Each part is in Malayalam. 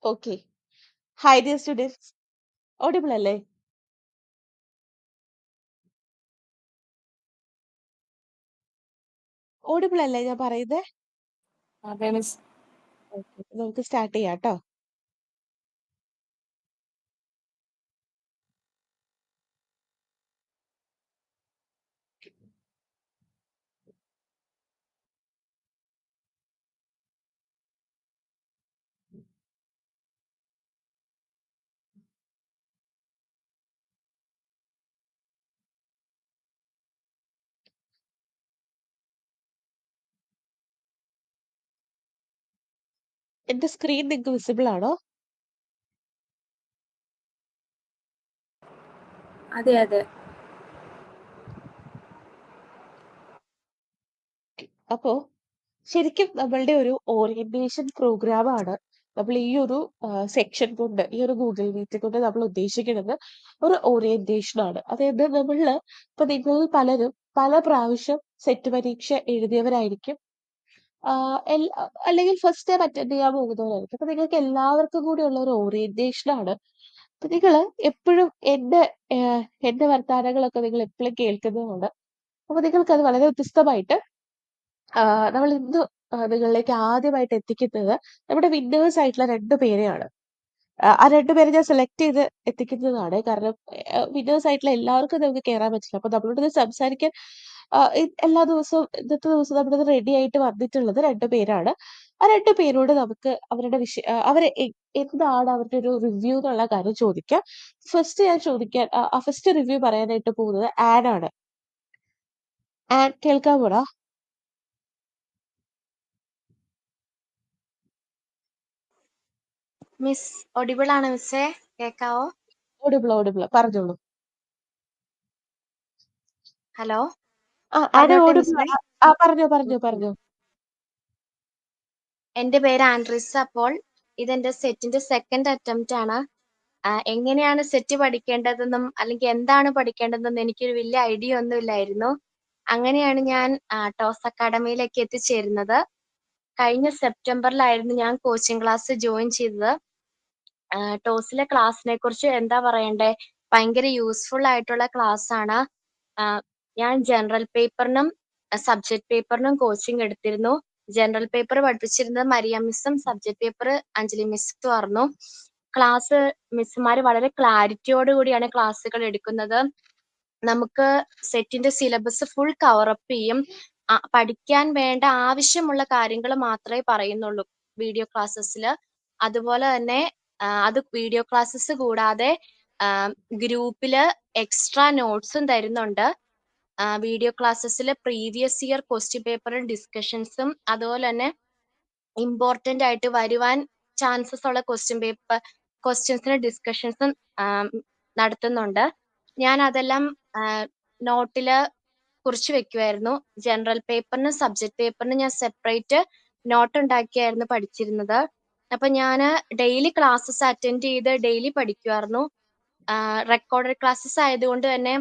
Okay. Hi dear students. Audible അല്ലേ? Audible അല്ലേ ഞാൻ പറയുന്നേ? അതെ മിസ്. Okay. നമുക്ക് സ്റ്റാർട്ട് ചെയ്യാം ട്ടോ. എന്റെ സ്ക്രീൻ നിങ്ങൾക്ക് വിസിബിൾ ആണോ? അതെ അതെ. അപ്പോ ശരിക്കും നമ്മളുടെ ഒരു ഓറിയന്റേഷൻ പ്രോഗ്രാമാണ് നമ്മൾ ഈ ഒരു സെക്ഷൻ കൊണ്ട് ഈ ഒരു ഗൂഗിൾ മീറ്റ് കൊണ്ട് നമ്മൾ ഉദ്ദേശിക്കുന്നത് ഒരു ഓറിയന്റേഷൻ ആണ്. അതായത് നമ്മളില് ഇപ്പൊ നിങ്ങൾ പലരും പല പ്രാവശ്യം സെറ്റ് പരീക്ഷ എഴുതിയവരായിരിക്കും. അല്ലെങ്കിൽ ഫസ്റ്റ് ടൈം അറ്റൻഡ് ചെയ്യാൻ പോകുന്നവരായിരിക്കും. അപ്പൊ നിങ്ങൾക്ക് എല്ലാവർക്കും കൂടി ഉള്ള ഒരു ഓറിയന്റേഷൻ ആണ്. അപ്പൊ നിങ്ങള് എപ്പോഴും എന്റെ വർത്താനങ്ങളൊക്കെ നിങ്ങൾ എപ്പോഴും കേൾക്കുന്നതുകൊണ്ട് അപ്പൊ നിങ്ങൾക്ക് അത് വളരെ വ്യത്യസ്തമായിട്ട് നമ്മൾ ഇന്ന് നിങ്ങളിലേക്ക് ആദ്യമായിട്ട് എത്തിക്കുന്നത് നമ്മുടെ വിന്നേഴ്സ് ആയിട്ടുള്ള 2 പേരെയാണ്. ആ 2 പേരെ ഞാൻ സെലക്ട് ചെയ്ത് എത്തിക്കുന്നതാണ്. കാരണം വിന്നേഴ്സ് ആയിട്ടുള്ള എല്ലാവർക്കും നമുക്ക് കേറാൻ പറ്റില്ല. അപ്പൊ നമ്മളോട് ഇത് സംസാരിക്കാൻ എല്ലാ ദിവസവും ഇന്നത്തെ ദിവസം നമ്മളിത് റെഡി ആയിട്ട് വന്നിട്ടുള്ളത് 2 പേരാണ്. ആ 2 പേരോട് നമുക്ക് അവരുടെ അവരെ എന്താണ് അവരുടെ ഒരു റിവ്യൂ എന്നുള്ള കാര്യം ചോദിക്കാം. ഫസ്റ്റ് ഞാൻ ചോദിക്കാൻ ഫസ്റ്റ് റിവ്യൂ പറയാനായിട്ട് പോകുന്നത് ആൻ ആണ്. ആൻ കേൾക്കാമോടാ? മിസ് ഒഡിബിൾ ആണ് മിസ്സേ, കേക്കാവോ? ഓഡിബിൾ പറഞ്ഞോളൂ. ഹലോ, ആൻ പറഞ്ഞോട്ടെ ഓഡിബിൾ മിസ്സേ. ആണ്. പറഞ്ഞോ. എന്റെ പേര് ആൻഡ്രിസ. അപ്പോൾ ഇതെന്റെ സെറ്റിന്റെ സെക്കൻഡ് അറ്റംപ്റ്റ് ആണ്. എങ്ങനെയാണ് സെറ്റ് പഠിക്കേണ്ടതെന്നും അല്ലെങ്കിൽ എന്താണ് പഠിക്കേണ്ടതെന്നും എനിക്കൊരു വലിയ ഐഡിയ ഒന്നും ഇല്ലായിരുന്നു. അങ്ങനെയാണ് ഞാൻ ടോസ് അക്കാഡമിയിലേക്ക് എത്തിച്ചേരുന്നത്. കഴിഞ്ഞ സെപ്റ്റംബറിലായിരുന്നു ഞാൻ കോച്ചിങ് ക്ലാസ് ജോയിൻ ചെയ്തത്. ടോസിലെ ക്ലാസ്സിനെ കുറിച്ച് എന്താ പറയണ്ടേ, ഭയങ്കര യൂസ്ഫുൾ ആയിട്ടുള്ള ക്ലാസ് ആണ്. ഞാൻ ജനറൽ പേപ്പറിനും സബ്ജക്ട് പേപ്പറിനും കോച്ചിങ് എടുത്തിരുന്നു. ജനറൽ പേപ്പർ പഠിപ്പിച്ചിരുന്നത് മരിയ മിസ്സും സബ്ജക്ട് പേപ്പർ അഞ്ജലി മിസ്സും ആയിരുന്നു. ക്ലാസ് മിസ്സുമാര് വളരെ ക്ലാരിറ്റിയോട് കൂടിയാണ് ക്ലാസ്സുകൾ എടുക്കുന്നത്. നമുക്ക് സെറ്റിന്റെ സിലബസ് ഫുൾ കവറപ്പ് ചെയ്യും. പഠിക്കാൻ വേണ്ട ആവശ്യമുള്ള കാര്യങ്ങൾ മാത്രമേ പറയുന്നുള്ളൂ വീഡിയോ ക്ലാസ്സസിൽ. അതുപോലെ തന്നെ അത് വീഡിയോ ക്ലാസ്സസ് കൂടാതെ ഗ്രൂപ്പില് എക്സ്ട്രാ നോട്ട്സും തരുന്നുണ്ട്. വീഡിയോ ക്ലാസ്സസിൽ പ്രീവിയസ് ഇയർ ക്വസ്റ്റ്യൻ പേപ്പറും ഡിസ്കഷൻസും അതുപോലെ തന്നെ ഇമ്പോർട്ടന്റ് ആയിട്ട് വരുവാൻ ചാൻസസ് ഉള്ള ക്വസ്റ്റ്യൻസിന് ഡിസ്കഷൻസും നടത്തുന്നുണ്ട്. ഞാൻ അതെല്ലാം നോട്ടില് കുറിച്ച് വെക്കുമായിരുന്നു. ജനറൽ പേപ്പറിനും സബ്ജക്ട് പേപ്പറിനും ഞാൻ സെപ്പറേറ്റ് നോട്ട് ഉണ്ടാക്കിയായിരുന്നു പഠിച്ചിരുന്നത്. അപ്പൊ ഞാൻ ഡെയിലി ക്ലാസ്സസ് അറ്റൻഡ് ചെയ്ത് ഡെയിലി പഠിക്കുമായിരുന്നു. റെക്കോർഡഡ് ക്ലാസ്സസ് ആയതുകൊണ്ട് തന്നെ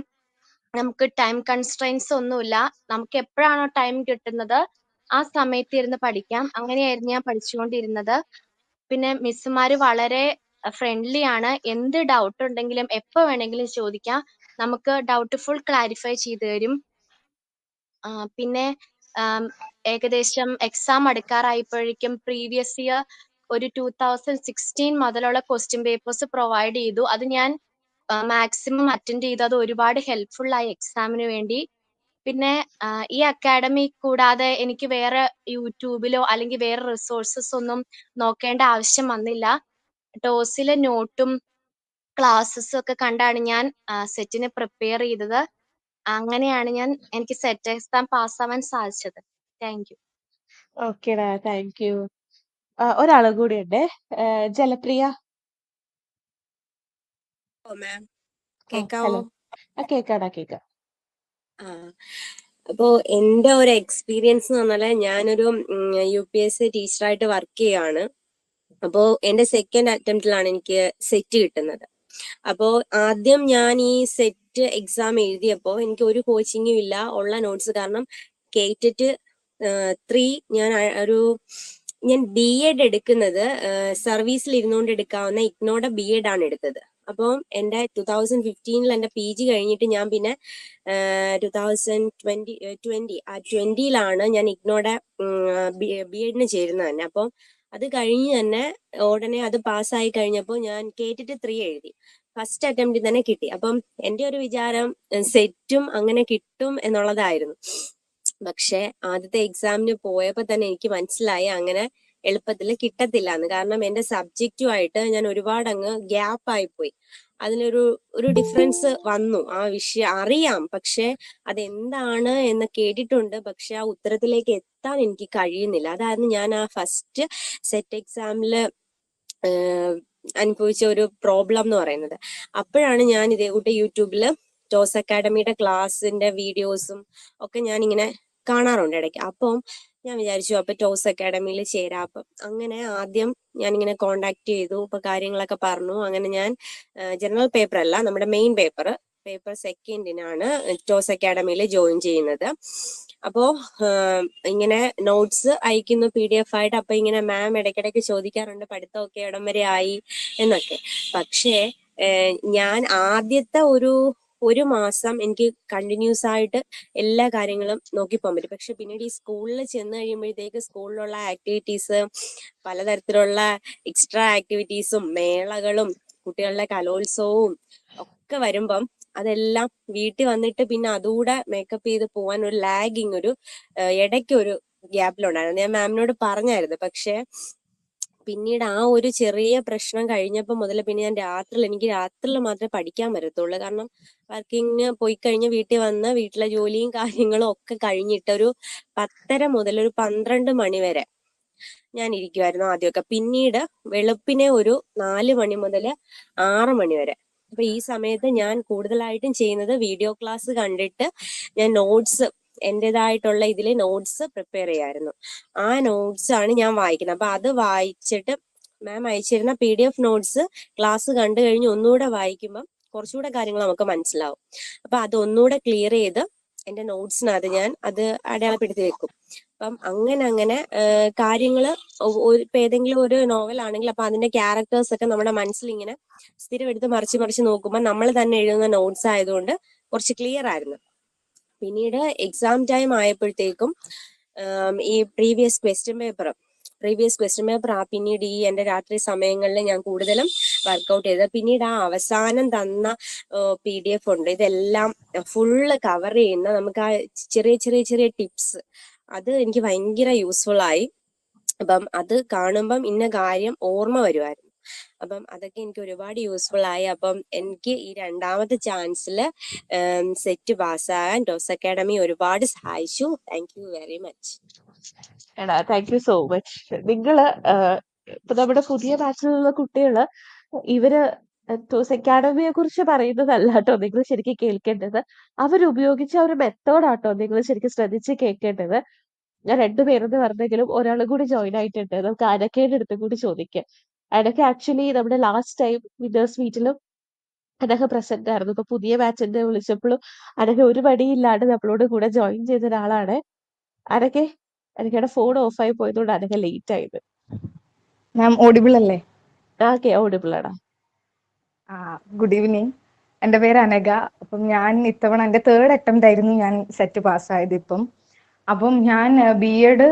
നമുക്ക് ടൈം കൺസ്ട്രെയിൻസ് ഒന്നുമില്ല. നമുക്ക് എപ്പോഴാണോ ടൈം കിട്ടുന്നത് ആ സമയത്ത് ഇരുന്ന് പഠിക്കാം. അങ്ങനെയായിരുന്നു ഞാൻ പഠിച്ചുകൊണ്ടിരുന്നത്. പിന്നെ മിസ്സുമാര് വളരെ ഫ്രണ്ട്ലി ആണ്. എന്ത് ഡൗട്ട് ഉണ്ടെങ്കിലും എപ്പോ വേണമെങ്കിലും ചോദിക്കാം. നമുക്ക് ഡൗട്ട് ഫുൾ ക്ലാരിഫൈ ചെയ്തു തരും. പിന്നെ ഏകദേശം എക്സാം അടുക്കാറായപ്പോഴേക്കും പ്രീവിയസ് ഇയർ ഒരു 2016 മുതലുള്ള ക്വസ്റ്റ്യൻ പേപ്പേഴ്സ് പ്രൊവൈഡ് ചെയ്തു. അത് ഞാൻ മാക്സിമം അറ്റൻഡ് ചെയ്തു. അത് ഒരുപാട് ഹെൽപ്ഫുൾ ആയി എക്സാമിന് വേണ്ടി. പിന്നെ ഈ അക്കാഡമി കൂടാതെ എനിക്ക് വേറെ യൂട്യൂബിലോ അല്ലെങ്കിൽ വേറെ റിസോഴ്സസ് ഒന്നും നോക്കേണ്ട ആവശ്യം വന്നില്ല. ടോസിലെ നോട്ടും ക്ലാസ്സസും ഒക്കെ കണ്ടാണ് ഞാൻ സെറ്റിന് പ്രിപ്പയർ ചെയ്തത്. അങ്ങനെയാണ് എനിക്ക് സെറ്റ് എക്സാം പാസ്സാവാൻ സാധിച്ചത്. Thank you. ഓക്കേടാ, താങ്ക് യു. ഒരാളും കൂടി ഉണ്ട്, ജലപ്രിയ. Ma'am hello. കേക്കാവോ? കേക്കാം. അപ്പോ എന്റെ ഒരു എക്സ്പീരിയൻസ് എന്ന് പറഞ്ഞാല് ഞാനൊരു UPSC ടീച്ചറായിട്ട് വർക്ക് ചെയ്യാണ്. അപ്പോ എന്റെ സെക്കൻഡ് അറ്റംപ്റ്റിലാണ് എനിക്ക് സെറ്റ് കിട്ടുന്നത്. അപ്പോ ആദ്യം ഞാൻ ഈ സെറ്റ് എക്സാം എഴുതിയപ്പോ എനിക്ക് ഒരു കോച്ചിങ്ങും ഇല്ല. ഉള്ള നോട്ട്സ് കാരണം KTET 3 ഞാൻ ഒരു ഞാൻ BEd എടുക്കുന്നത് സർവീസിൽ ഇരുന്നുകൊണ്ട് എടുക്കാവുന്ന ഇഗ്നോയുടെ BEd ആണ് എടുത്തത്. അപ്പോൾ എൻ്റെ 2015 എൻ്റെ PG കഴിഞ്ഞിട്ട് ഞാൻ പിന്നെ 2020 ഞാൻ ഇഗ്നോയുടെ BEd ചേരുന്നത് തന്നെ. അപ്പം അത് കഴിഞ്ഞ് തന്നെ ഉടനെ അത് പാസ്സായി കഴിഞ്ഞപ്പോൾ ഞാൻ കേട്ടിട്ട് 3 എഴുതി. ഫസ്റ്റ് അറ്റംപ്റ്റിൽ തന്നെ കിട്ടി. അപ്പം എൻ്റെ ഒരു വിചാരം സെറ്റും അങ്ങനെ കിട്ടും എന്നുള്ളതായിരുന്നു. പക്ഷെ ആദ്യത്തെ എക്സാമിന് പോയപ്പോ തന്നെ എനിക്ക് മനസ്സിലായി അങ്ങനെ എളുപ്പത്തിൽ കിട്ടത്തില്ല എന്ന്. കാരണം എന്റെ സബ്ജക്റ്റുമായിട്ട് ഞാൻ ഒരുപാട് അങ്ങ് ഗ്യാപ്പ് ആയിപ്പോയി. അതിനൊരു ഡിഫറൻസ് വന്നു. ആ വിഷയം അറിയാം, പക്ഷെ അതെന്താണ് എന്ന് കേട്ടിട്ടുണ്ട്, പക്ഷെ ആ ഉത്തരത്തിലേക്ക് എത്താൻ എനിക്ക് കഴിയുന്നില്ല. അതായിരുന്നു ഞാൻ ആ ഫസ്റ്റ് സെറ്റ് എക്സാമില് അനുഭവിച്ച ഒരു പ്രോബ്ലം എന്ന് പറയുന്നത്. അപ്പോഴാണ് ഞാൻ ഇതേ കൂട്ടി യൂട്യൂബില് ടോസ് അക്കാഡമിയുടെ ക്ലാസ്സിന്റെ വീഡിയോസും ഒക്കെ ഞാൻ ഇങ്ങനെ കാണാറുണ്ട് ഇടയ്ക്ക്. അപ്പം ഞാൻ വിചാരിച്ചു അപ്പൊ ടോസ് അക്കാഡമിയിൽ ചേരാം. അപ്പം അങ്ങനെ ആദ്യം ഞാൻ ഇങ്ങനെ കോണ്ടാക്ട് ചെയ്തു. ഇപ്പൊ കാര്യങ്ങളൊക്കെ പറഞ്ഞു. അങ്ങനെ ഞാൻ ജനറൽ പേപ്പർ അല്ല, നമ്മുടെ മെയിൻ പേപ്പർ സെക്കൻഡിനാണ് ടോസ് അക്കാഡമിയിൽ ജോയിൻ ചെയ്യുന്നത്. അപ്പോ ഇങ്ങനെ നോട്ട്സ് അയക്കുന്നു PDF ആയിട്ട്. അപ്പൊ ഇങ്ങനെ മാം ഇടയ്ക്കിടയ്ക്ക് ചോദിക്കാറുണ്ട് പഠിത്തമൊക്കെ ഇടം വരെ ആയി എന്നൊക്കെ. പക്ഷേ ഞാൻ ആദ്യത്തെ ഒരു മാസം എനിക്ക് കണ്ടിന്യൂസ് ആയിട്ട് എല്ലാ കാര്യങ്ങളും നോക്കിപ്പോകാൻ പറ്റും. പക്ഷെ പിന്നീട് ഈ സ്കൂളിൽ ചെന്ന് കഴിയുമ്പോഴത്തേക്ക് സ്കൂളിലുള്ള ആക്ടിവിറ്റീസ്, പലതരത്തിലുള്ള എക്സ്ട്രാ ആക്ടിവിറ്റീസും മേളകളും കുട്ടികളുടെ കലോത്സവവും ഒക്കെ വരുമ്പം അതെല്ലാം വീട്ടിൽ വന്നിട്ട് പിന്നെ അതുകൂടെ മേക്കപ്പ് ചെയ്ത് പോകാൻ ഒരു ലാഗിങ്, ഇടയ്ക്ക് ഒരു ഗ്യാപ്പിലുണ്ടായിരുന്നു. ഞാൻ മാമിനോട് പറഞ്ഞായിരുന്നു. പക്ഷെ പിന്നീട് ആ ഒരു ചെറിയ പ്രശ്നം കഴിഞ്ഞപ്പോൾ മുതൽ പിന്നെ ഞാൻ എനിക്ക് രാത്രിയിൽ മാത്രമേ പഠിക്കാൻ പറ്റത്തുള്ളൂ. കാരണം വർക്കിങ്ങിന് പോയി കഴിഞ്ഞ് വീട്ടിൽ വന്ന് വീട്ടിലെ ജോലിയും കാര്യങ്ങളും ഒക്കെ കഴിഞ്ഞിട്ട് ഒരു 10:30 മുതൽ ഒരു 12 മണി വരെ ഞാൻ ഇരിക്കുമായിരുന്നു ആദ്യമൊക്കെ. പിന്നീട് വെളുപ്പിനെ ഒരു 4 മണി മുതൽ 6 മണി വരെ. അപ്പൊ ഈ സമയത്ത് ഞാൻ കൂടുതലായിട്ടും ചെയ്യുന്നത് വീഡിയോ ക്ലാസ് കണ്ടിട്ട് ഞാൻ നോട്ട്സ്, എന്റേതായിട്ടുള്ള ഇതിലെ നോട്ട്സ് പ്രിപ്പയർ ചെയ്യായിരുന്നു. ആ നോട്ട്സ് ആണ് ഞാൻ വായിക്കുന്നത്. അപ്പൊ അത് വായിച്ചിട്ട് മാം അയച്ചിരുന്ന PDF നോട്ട്സ് ക്ലാസ് കണ്ടു കഴിഞ്ഞ് ഒന്നുകൂടെ വായിക്കുമ്പം കുറച്ചുകൂടെ കാര്യങ്ങൾ നമുക്ക് മനസ്സിലാവും. അപ്പൊ അത് ഒന്നുകൂടെ ക്ലിയർ ചെയ്ത് എന്റെ നോട്ട്സിനകത്ത് ഞാൻ അത് അടയാളപ്പെടുത്തി വെക്കും. അപ്പം അങ്ങനെ കാര്യങ്ങള് ഇപ്പൊ ഏതെങ്കിലും ഒരു നോവൽ ആണെങ്കിൽ അപ്പൊ അതിന്റെ ക്യാരക്ടേഴ്സ് ഒക്കെ നമ്മുടെ മനസ്സിൽ ഇങ്ങനെ സ്ഥിരം എടുത്ത് മറിച്ച് നോക്കുമ്പോൾ നമ്മൾ തന്നെ എഴുതുന്ന നോട്ട്സ് ആയതുകൊണ്ട് കുറച്ച് ക്ലിയർ ആയിരുന്നു. പിന്നീട് എക്സാം ടൈം ആയപ്പോഴത്തേക്കും ഈ പ്രീവിയസ് ക്വസ്റ്റ്യൻ പേപ്പർ പിന്നീട് ഈ എന്റെ രാത്രി സമയങ്ങളിൽ ഞാൻ കൂടുതലും വർക്കൗട്ട് ചെയ്തത്. പിന്നീട് ആ അവസാനം തന്ന PDF ഉണ്ട്, ഇതെല്ലാം ഫുള്ള് കവർ ചെയ്യുന്ന നമുക്ക് ആ ചെറിയ ടിപ്സ്, അത് എനിക്ക് ഭയങ്കര യൂസ്ഫുൾ ആയി. അപ്പം അത് കാണുമ്പം ഇന്ന കാര്യം ഓർമ്മ വരുമായിരുന്നു. അപ്പം അതൊക്കെ എനിക്ക് ഒരുപാട് യൂസ്ഫുൾ ആയി. അപ്പം എനിക്ക് ഈ രണ്ടാമത്തെ ചാൻസിൽ സെറ്റ് പാസ്സാകാൻ ടോസ് അക്കാഡമി ഒരുപാട് സഹായിച്ചു. Thank you very much. എടാ താങ്ക് യു സോ മച്ച്. നിങ്ങള് ഇപ്പൊ നമ്മുടെ പുതിയ ബാച്ചിലുള്ള കുട്ടികള് ഇവര് ടോസ് അക്കാഡമിയെ കുറിച്ച് പറയുന്നതല്ല കേട്ടോ നിങ്ങൾ ശരിക്കും കേൾക്കേണ്ടത്. അവരുപയോഗിച്ച ഒരു മെത്തേഡാട്ടോ നിങ്ങൾ ശരിക്കും ശ്രദ്ധിച്ച് കേൾക്കേണ്ടത്. ഞാൻ രണ്ടുപേരെന്ന് പറഞ്ഞെങ്കിലും ഒരാളും കൂടി ജോയിൻ ആയിട്ടുണ്ട്. നമുക്ക് അനക്കേടെ അടുത്തും കൂടി ചോദിക്കാം. അനക്ക ആക്ച്വലി നമ്മുടെ ലാസ്റ്റ് ടൈം വിന്നേഴ്സ് മീറ്റിലും അദ്ദേഹം പ്രസന്റ് ആയിരുന്നു. ഇപ്പൊ പുതിയ ബാച്ചിന്റെ വിളിച്ചപ്പോഴും അനക്ക ഒരു മടിയില്ലാണ്ട് നമ്മളോട് കൂടെ ജോയിൻ ചെയ്ത ഒരാളാണ്. അനക്കയുടെ ഫോൺ ഓഫായി പോയതുകൊണ്ട് അനക്ക ലേറ്റ് ആയത്. മാം ഓഡിബിൾ അല്ലേ? ഓക്കെ, ഓഡിബിൾ ആടാ. Good evening. എൻ്റെ പേര് അനഘ. അപ്പം ഞാൻ ഇത്തവണ എൻ്റെ 3rd അറ്റംപ്റ്റ് ആയിരുന്നു ഞാൻ സെറ്റ് പാസ്സായത് ഇപ്പം. അപ്പം ഞാൻ BEd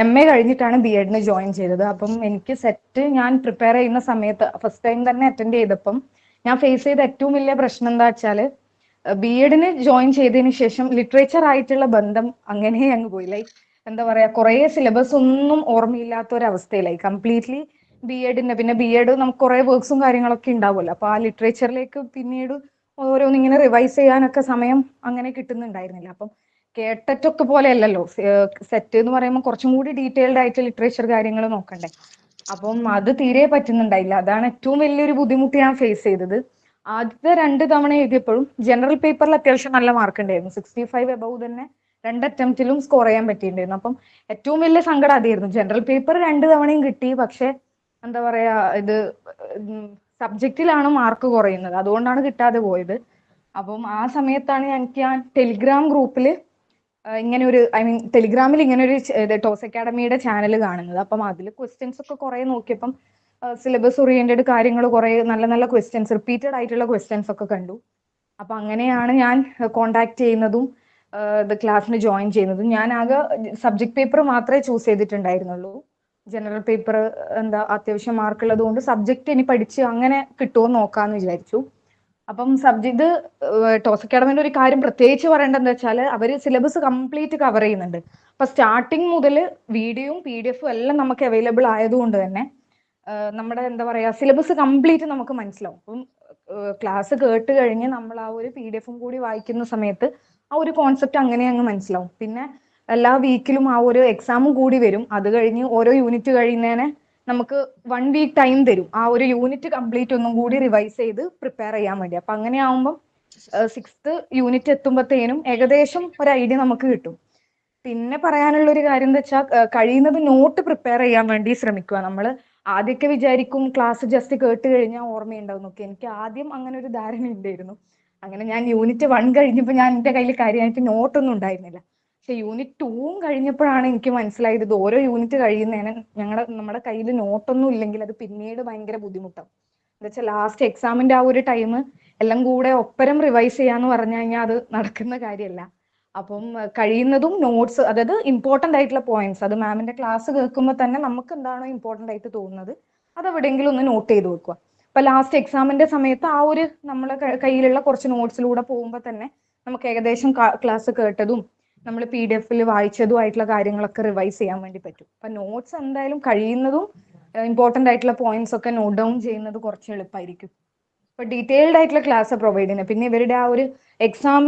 MA കഴിഞ്ഞിട്ടാണ് BEdന് ജോയിൻ ചെയ്തത്. അപ്പം എനിക്ക് സെറ്റ് ഞാൻ പ്രിപ്പയർ ചെയ്യുന്ന സമയത്ത് ഫസ്റ്റ് ടൈം തന്നെ അറ്റൻഡ് ചെയ്തപ്പം ഞാൻ ഫേസ് ചെയ്ത ഏറ്റവും വലിയ പ്രശ്നം എന്താ വെച്ചാൽ BEdന് ജോയിൻ ചെയ്തതിന് ശേഷം ലിറ്ററേച്ചർ ആയിട്ടുള്ള ബന്ധം അങ്ങനെ അങ്ങ് പോയി. ലൈക്ക് എന്താ പറയാ, കുറേ സിലബസ് ഒന്നും ഓർമ്മയില്ലാത്ത ഒരു അവസ്ഥയിലായി കംപ്ലീറ്റ്ലി. BEdന്റെ പിന്നെ BEd നമുക്ക് കുറെ വർക്ക്സും കാര്യങ്ങളൊക്കെ ഉണ്ടാവുമല്ലോ. അപ്പൊ ആ ലിറ്ററേച്ചറിലേക്ക് പിന്നീട് ഓരോന്നിങ്ങനെ റിവൈസ് ചെയ്യാനൊക്കെ സമയം അങ്ങനെ കിട്ടുന്നുണ്ടായിരുന്നില്ല. അപ്പം കേട്ടറ്റൊക്കെ പോലെ അല്ലല്ലോ സെറ്റ് എന്ന് പറയുമ്പോൾ കുറച്ചും കൂടി ഡീറ്റെയിൽഡ് ആയിട്ട് ലിറ്ററേച്ചർ കാര്യങ്ങൾ നോക്കണ്ടേ. അപ്പം അത് തീരെ പറ്റുന്നുണ്ടായില്ല. അതാണ് ഏറ്റവും വലിയൊരു ബുദ്ധിമുട്ട് ഞാൻ ഫേസ് ചെയ്തത്. ആദ്യത്തെ 2 തവണ എഴുതിയപ്പോഴും ജനറൽ പേപ്പറിൽ അത്യാവശ്യം നല്ല മാർക്ക് ഉണ്ടായിരുന്നു. 65 എബവ് തന്നെ 2 അറ്റംപ്റ്റിലും സ്കോർ ചെയ്യാൻ പറ്റിയിട്ടുണ്ടായിരുന്നു. അപ്പം ഏറ്റവും വലിയ സങ്കടം അതായിരുന്നു. ജനറൽ പേപ്പർ 2 തവണയും കിട്ടി, പക്ഷെ എന്താ പറയാ, ഇത് സബ്ജക്റ്റിലാണ് മാർക്ക് കുറയുന്നത്, അതുകൊണ്ടാണ് കിട്ടാതെ പോയത്. അപ്പം ആ സമയത്താണ് എനിക്ക് ടെലിഗ്രാം ഗ്രൂപ്പിൽ ഇങ്ങനെ ഒരു ടെലിഗ്രാമിൽ ഇങ്ങനെ ഒരു ടോസ് അക്കാഡമിയുടെ ചാനൽ കാണുന്നത്. അപ്പം അതിൽ ക്വസ്റ്റ്യൻസ് ഒക്കെ കുറെ നോക്കിയപ്പം സിലബസ് ഓറിയന്റഡ് കാര്യങ്ങൾ കുറെ നല്ല നല്ല ക്വസ്റ്റ്യൻസ്, റിപ്പീറ്റഡ് ആയിട്ടുള്ള ക്വസ്റ്റ്യൻസ് ഒക്കെ കണ്ടു. അപ്പൊ അങ്ങനെയാണ് ഞാൻ കോണ്ടാക്ട് ചെയ്യുന്നതും ഇത് ക്ലാസ്സിന് ജോയിൻ ചെയ്യുന്നതും. ഞാൻ ആകെ സബ്ജക്ട് പേപ്പർ മാത്രമേ ചൂസ് ചെയ്തിട്ടുണ്ടായിരുന്നുള്ളൂ. ജനറൽ പേപ്പർ അത്യാവശ്യം മാർക്ക് ഉള്ളത് കൊണ്ട് സബ്ജക്ട് ഇനി പഠിച്ച് അങ്ങനെ കിട്ടുമോ നോക്കാന്ന് വിചാരിച്ചു. അപ്പം സബ്ജക്ട് ടോസ് അക്കാഡമിന്റെ ഒരു കാര്യം പ്രത്യേകിച്ച് പറയേണ്ടത് എന്താ വെച്ചാൽ അവർ സിലബസ് കംപ്ലീറ്റ് കവർ ചെയ്യുന്നുണ്ട്. അപ്പൊ സ്റ്റാർട്ടിങ് മുതൽ വീഡിയോയും PDF എല്ലാം നമുക്ക് അവൈലബിൾ ആയതുകൊണ്ട് തന്നെ നമ്മുടെ എന്താ പറയാ സിലബസ് കംപ്ലീറ്റ് നമുക്ക് മനസ്സിലാവും. അപ്പം ക്ലാസ് കേട്ട് കഴിഞ്ഞ് നമ്മൾ ആ ഒരു PDF കൂടി വായിക്കുന്ന സമയത്ത് ആ ഒരു കോൺസെപ്റ്റ് അങ്ങനെ അങ്ങ് മനസ്സിലാവും. പിന്നെ എല്ലാ വീക്കിലും ആ ഒരു എക്സാമും കൂടി വരും. അത് കഴിഞ്ഞ് ഓരോ യൂണിറ്റ് കഴിയുന്നതിന് നമുക്ക് 1 വീക്ക് ടൈം തരും ആ ഒരു യൂണിറ്റ് കംപ്ലീറ്റ് ഒന്നും കൂടി റിവൈസ് ചെയ്ത് പ്രിപ്പയർ ചെയ്യാൻ വേണ്ടി. അപ്പൊ അങ്ങനെ ആവുമ്പം 6th യൂണിറ്റ് എത്തുമ്പോഴത്തേനും ഏകദേശം ഒരു ഐഡിയ നമുക്ക് കിട്ടും. പിന്നെ പറയാനുള്ള ഒരു കാര്യം എന്താ വെച്ചാൽ കഴിയുന്നത് നോട്ട് പ്രിപ്പയർ ചെയ്യാൻ വേണ്ടി ശ്രമിക്കുക. നമ്മൾ ആദ്യമൊക്കെ വിചാരിക്കും ക്ലാസ് ജസ്റ്റ് കേട്ട് കഴിഞ്ഞാൽ ഓർമ്മയുണ്ടാവും നോക്കി. എനിക്ക് ആദ്യം അങ്ങനെ ഒരു ധാരണ ഉണ്ടായിരുന്നു. അങ്ങനെ ഞാൻ യൂണിറ്റ് 1 കഴിഞ്ഞപ്പോൾ ഞാൻ എൻ്റെ കയ്യിൽ കാര്യമായിട്ട് നോട്ടൊന്നും ഉണ്ടായിരുന്നില്ല. പക്ഷെ യൂണിറ്റ് 2 കഴിഞ്ഞപ്പോഴാണ് എനിക്ക് മനസ്സിലായത് ഇത് ഓരോ യൂണിറ്റ് കഴിയുന്നതിന് നമ്മുടെ കയ്യിൽ നോട്ടൊന്നും ഇല്ലെങ്കിൽ അത് പിന്നീട് ഭയങ്കര ബുദ്ധിമുട്ടാവും. എന്താ വെച്ചാൽ ലാസ്റ്റ് എക്സാമിന്റെ ആ ഒരു ടൈം എല്ലാം കൂടെ ഒപ്പരം റിവൈസ് ചെയ്യാന്ന് പറഞ്ഞു കഴിഞ്ഞാൽ അത് നടക്കുന്ന കാര്യമല്ല. അപ്പം കഴിയുന്നതും നോട്ട്സ്, അതായത് ഇമ്പോർട്ടന്റ് ആയിട്ടുള്ള പോയിന്റ്സ്, അത് മാമിന്റെ ക്ലാസ് കേൾക്കുമ്പോൾ തന്നെ നമുക്ക് എന്താണോ ഇമ്പോർട്ടന്റ് ആയിട്ട് തോന്നുന്നത് അത് എവിടെയെങ്കിലും ഒന്ന് നോട്ട് ചെയ്ത് വെക്കുക. അപ്പൊ ലാസ്റ്റ് എക്സാമിന്റെ സമയത്ത് ആ ഒരു നമ്മളെ കയ്യിലുള്ള കുറച്ച് നോട്ട്സിലൂടെ പോകുമ്പോൾ തന്നെ നമുക്ക് ഏകദേശം ക്ലാസ് കേട്ടതും നമ്മൾ PDF വായിച്ചതും ആയിട്ടുള്ള കാര്യങ്ങളൊക്കെ റിവൈസ് ചെയ്യാൻ വേണ്ടി പറ്റും. അപ്പൊ നോട്ട്സ് എന്തായാലും കഴിയുന്നതും ഇമ്പോർട്ടന്റ് ആയിട്ടുള്ള പോയിന്റ്സ് ഒക്കെ നോട്ട് ഡൗൺ ചെയ്യുന്നത് കുറച്ച് എളുപ്പമായിരിക്കും. ഇപ്പൊ ഡീറ്റെയിൽഡ് ആയിട്ടുള്ള ക്ലാസ് പ്രൊവൈഡ് ചെയ്യുന്നത്. പിന്നെ ഇവരുടെ ആ ഒരു എക്സാം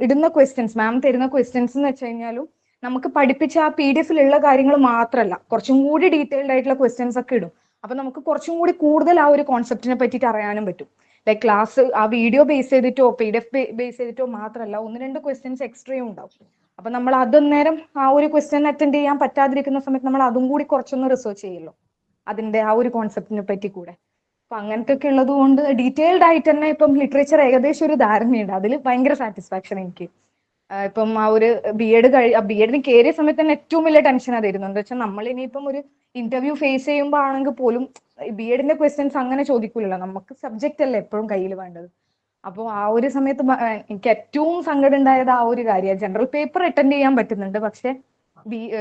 ഇടുന്ന ക്വസ്റ്റ്യൻസ്, മാം തരുന്ന ക്വസ്റ്റ്യൻസ് എന്ന് വെച്ച് കഴിഞ്ഞാലും നമുക്ക് പഠിപ്പിച്ച ആ PDF കാര്യങ്ങൾ മാത്രമല്ല കുറച്ചും കൂടി ഡീറ്റെയിൽഡ് ആയിട്ടുള്ള ക്വസ്റ്റ്യൻസ് ഒക്കെ ഇടും. അപ്പൊ നമുക്ക് കുറച്ചും കൂടി കൂടുതൽ ആ ഒരു കോൺസെപ്റ്റിനെ പറ്റിയിട്ട് അറിയാനും പറ്റും. ലൈക് ക്ലാസ് ആ വീഡിയോ ബേസ് ചെയ്തിട്ടോ PDF ബേസ് ചെയ്തിട്ടോ മാത്രമല്ല 1-2 ക്വസ്റ്റ്യൻസ് എക്സ്ട്രയും ഉണ്ടാവും. അപ്പൊ നമ്മൾ അതൊന്നേരം ആ ഒരു ക്വസ്റ്റ്യൻ അറ്റൻഡ് ചെയ്യാൻ പറ്റാതിരിക്കുന്ന സമയത്ത് നമ്മൾ അതും കൂടി കുറച്ചൊന്ന് റിസർച്ച് ചെയ്യല്ലോ അതിന്റെ ആ ഒരു കോൺസെപ്റ്റിനെ പറ്റി കൂടെ. അപ്പൊ അങ്ങനത്തെ ഒക്കെ ഉള്ളത് കൊണ്ട് ഡീറ്റെയിൽഡ് ആയിട്ട് തന്നെ ഇപ്പം ലിറ്ററേച്ചർ ഏകദേശം ഒരു ധാരണയുണ്ട്. അതിൽ ഭയങ്കര സാറ്റിസ്ഫാക്ഷൻ എനിക്ക്. ഇപ്പം ആ ഒരു ബി.എഡിന് കയറിയ സമയത്ത് തന്നെ ഏറ്റവും വലിയ ടെൻഷൻ അതായിരുന്നു. എന്താ വെച്ചാൽ നമ്മൾ ഇനിയിപ്പം ഒരു ഇന്റർവ്യൂ ഫേസ് ചെയ്യുമ്പോൾ ആണെങ്കിൽ പോലും ബി.എഡിന്റെ ക്വസ്റ്റ്യൻസ് അങ്ങനെ ചോദിക്കില്ലല്ലോ, നമുക്ക് സബ്ജക്റ്റ് അല്ലേ എപ്പോഴും കയ്യിൽ വേണ്ടത്. അപ്പോൾ ആ ഒരു സമയത്ത് എനിക്ക് ഏറ്റവും സങ്കടം ഉണ്ടായത് ആ ഒരു കാര്യമാണ്. ജനറൽ പേപ്പർ അറ്റൻഡ് ചെയ്യാൻ പറ്റുന്നുണ്ട്, പക്ഷെ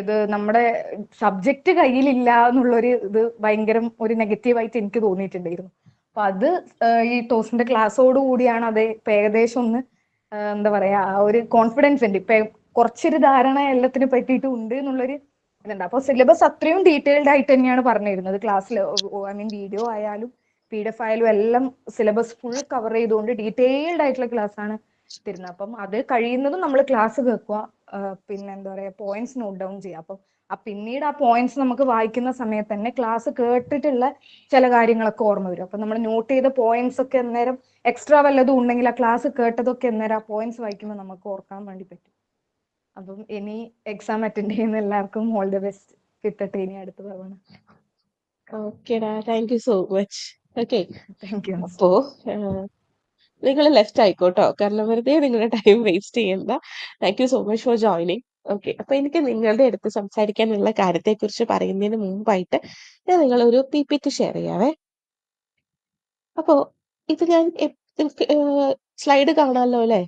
ഇത് നമ്മുടെ സബ്ജക്റ്റ് കയ്യിലില്ല എന്നുള്ളൊരു ഇത് ഭയങ്കര ഒരു നെഗറ്റീവായിട്ട് എനിക്ക് തോന്നിയിട്ടുണ്ടായിരുന്നു. അപ്പൊ അത് ഈ ടോസിന്റെ ക്ലാസ്സോട് കൂടിയാണ് അത് ഇപ്പൊ ഏകദേശം ഒന്ന് എന്താ പറയാ ആ ഒരു കോൺഫിഡൻസ് ഉണ്ട്. ഇപ്പൊ കുറച്ചൊരു ധാരണ എല്ലാത്തിനെ പറ്റിയിട്ട് ഉണ്ട് എന്നുള്ളൊരു ഇതുണ്ട്. അപ്പൊ സിലബസ് അത്രയും ഡീറ്റെയിൽഡ് ആയിട്ട് തന്നെയാണ് പറഞ്ഞിരുന്നത് ക്ലാസ്സിൽ. വീഡിയോ ആയാലും PDF ആയാലും എല്ലാം സിലബസ് ഫുൾ കവർ ചെയ്തുകൊണ്ട് ഡീറ്റെയിൽഡ് ആയിട്ടുള്ള ക്ലാസ് ആണ് തരുന്നത്. അപ്പം അത് കഴിയുന്നതും നമ്മൾ ക്ലാസ് കേൾക്കുക, പിന്നെ എന്താ പറയാ പോയിന്റ്സ് നോട്ട് ഡൗൺ ചെയ്യുക. അപ്പം പിന്നീട് ആ പോയിന്റ്സ് നമുക്ക് വായിക്കുന്ന സമയത്ത് തന്നെ ക്ലാസ് കേട്ടിട്ടുള്ള ചില കാര്യങ്ങളൊക്കെ ഓർമ്മ വരും. അപ്പൊ നമ്മൾ നോട്ട് ചെയ്ത പോയിന്റ്സ് ഒക്കെ അന്നേരം എക്സ്ട്രാ വല്ലതും ഉണ്ടെങ്കിൽ ആ ക്ലാസ് കേട്ടതൊക്കെ അന്നേരം ആ പോയിന്റ്സ് വായിക്കുമ്പോൾ നമുക്ക് ഓർക്കാൻ വേണ്ടി പറ്റും. അപ്പം ഇനി എക്സാം അറ്റൻഡ് ചെയ്യുന്ന എല്ലാവർക്കും ഓൾ ദി ബെസ്റ്റ് കിട്ടട്ടെ ഇനി അടുത്ത തവണ. ഓക്കേടാ, thank you so much. Okay, thank you. അപ്പോ നിങ്ങൾ ലെഫ്റ്റ് ആയിക്കോട്ടോ, കാരണം വെറുതെ നിങ്ങളുടെ ടൈം വേസ്റ്റ് ചെയ്യണ്ട. Thank you so much for joining. Okay, അപ്പൊ എനിക്ക് നിങ്ങളുടെ അടുത്ത് സംസാരിക്കാനുള്ള കാര്യത്തെക്കുറിച്ച് പറയുന്നതിന് മുമ്പായിട്ട് ഞാൻ നിങ്ങളൊരു PPT ഷെയർ ചെയ്യാവേ. അപ്പോ ഇത് ഞാൻ സ്ലൈഡ് കാണാമല്ലോ അല്ലേ?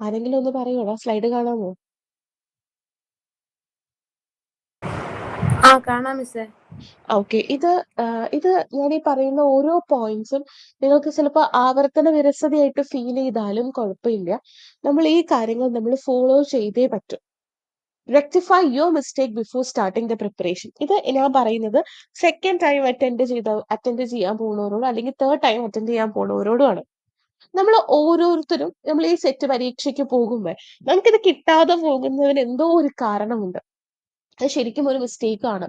ആരെങ്കിലും ഒന്ന് പറയൂടാ, സ്ലൈഡ് കാണാമോ? കാണാം മിസ്സേ. ഓക്കെ, ഇത് ഞാൻ ഈ പറയുന്ന ഓരോ പോയിന്റ്സും നിങ്ങൾക്ക് ചിലപ്പോൾ ആവർത്തന വിരസതയായിട്ട് ഫീൽ ചെയ്താലും കുഴപ്പമില്ല. നമ്മൾ ഈ കാര്യങ്ങൾ നമ്മൾ ഫോളോ ചെയ്തേ പറ്റും. Rectify your mistake before starting the preparation. ഇത് ഞാൻ പറയുന്നത് സെക്കൻഡ് ടൈം അറ്റൻഡ് ചെയ്യാൻ പോകുന്നവരോടും അല്ലെങ്കിൽ തേർഡ് ടൈം അറ്റൻഡ് ചെയ്യാൻ പോകുന്നവരോടുമാണ്. നമ്മൾ ഓരോരുത്തരും നമ്മൾ ഈ സെറ്റ് പരീക്ഷയ്ക്ക് പോകുമ്പോൾ നമുക്കിത് കിട്ടാതെ പോകുന്നതിന് എന്തോ ഒരു കാരണമുണ്ട്. അത് ശരിക്കും ഒരു മിസ്റ്റേക്ക് ആണ്.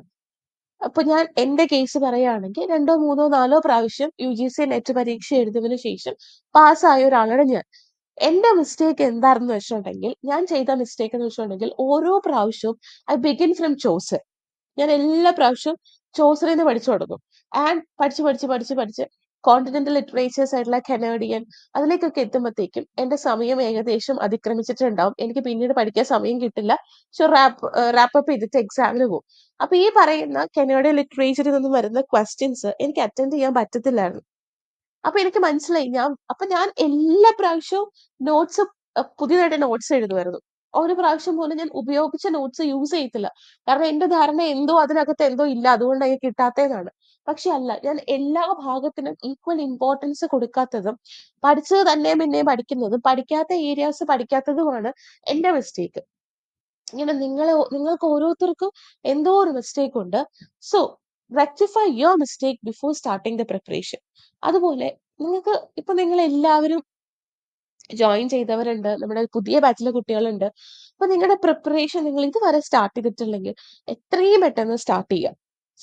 അപ്പൊ ഞാൻ എന്റെ കേസ് പറയുകയാണെങ്കിൽ 2, 3, 4 പ്രാവശ്യം UGC നെറ്റ് പരീക്ഷ എഴുതിയതിനു ശേഷം പാസ്സായ ഒരാളാണ് ഞാൻ. എന്റെ മിസ്റ്റേക്ക് എന്താണെന്ന് വെച്ചിട്ടുണ്ടെങ്കിൽ, ഞാൻ ചെയ്ത മിസ്റ്റേക്ക് എന്ന് വെച്ചിട്ടുണ്ടെങ്കിൽ ഓരോ പ്രാവശ്യവും ഐ ബിഗിൻ ഫ്രം ചോസർ. ഞാൻ എല്ലാ പ്രാവശ്യവും ചോസറിൽ നിന്ന് പഠിച്ചു തുടങ്ങും. ആൻഡ് പഠിച്ച് കോണ്ടിനെന്റൽ ലിറ്ററേച്ചേഴ്സ് ആയിട്ടുള്ള കനേഡിയൻ അതിലേക്കൊക്കെ എത്തുമ്പോഴത്തേക്കും എന്റെ സമയം ഏകദേശം അതിക്രമിച്ചിട്ടുണ്ടാവും. എനിക്ക് പിന്നീട് പഠിക്കാൻ സമയം കിട്ടില്ല. സോ റാപ്പപ്പ് ചെയ്തിട്ട് എക്സാമിന് പോകും. അപ്പൊ ഈ പറയുന്ന കനേഡിയൻ ലിറ്ററേച്ചറിൽ നിന്നും വരുന്ന ക്വസ്റ്റ്യൻസ് എനിക്ക് അറ്റൻഡ് ചെയ്യാൻ പറ്റത്തില്ലായിരുന്നു. അപ്പൊ എനിക്ക് മനസ്സിലായി ഞാൻ എല്ലാ പ്രാവശ്യവും നോട്ട്സ് പുതിയതായിട്ട് നോട്ട്സ് എഴുതുമായിരുന്നു. ഒരു പ്രാവശ്യം പോലും ഞാൻ ഉപയോഗിച്ച നോട്ട്സ് യൂസ് ചെയ്യത്തില്ല. കാരണം എന്റെ ധാരണ എന്തോ അതിനകത്ത് എന്തോ ഇല്ല, അതുകൊണ്ട് എനിക്ക് കിട്ടാത്തതാണ്. പക്ഷെ അല്ല, ഞാൻ എല്ലാ ഭാഗത്തിനും ഈക്വൽ ഇമ്പോർട്ടൻസ് കൊടുക്കാത്തതും പഠിച്ചത് തന്നെ പിന്നെയും പഠിക്കുന്നതും പഠിക്കാത്ത ഏരിയാസ് പഠിക്കാത്തതുമാണ് എന്റെ മിസ്റ്റേക്ക്. ഇങ്ങനെ നിങ്ങൾക്ക് ഓരോരുത്തർക്കും എന്തോ ഒരു മിസ്റ്റേക്ക് ഉണ്ട്. So rectify your mistake before starting the preparation. അതുപോലെ ഇപ്പൊ നിങ്ങൾ എല്ലാവരും ജോയിൻ ചെയ്തവരുണ്ട്, നമ്മുടെ പുതിയ ബാച്ചിലെ കുട്ടികളുണ്ട്. അപ്പൊ നിങ്ങളുടെ പ്രിപ്പറേഷൻ നിങ്ങൾ ഇതുവരെ സ്റ്റാർട്ട് ചെയ്തിട്ടില്ലെങ്കിൽ എത്രയും പെട്ടെന്ന് സ്റ്റാർട്ട് ചെയ്യുക.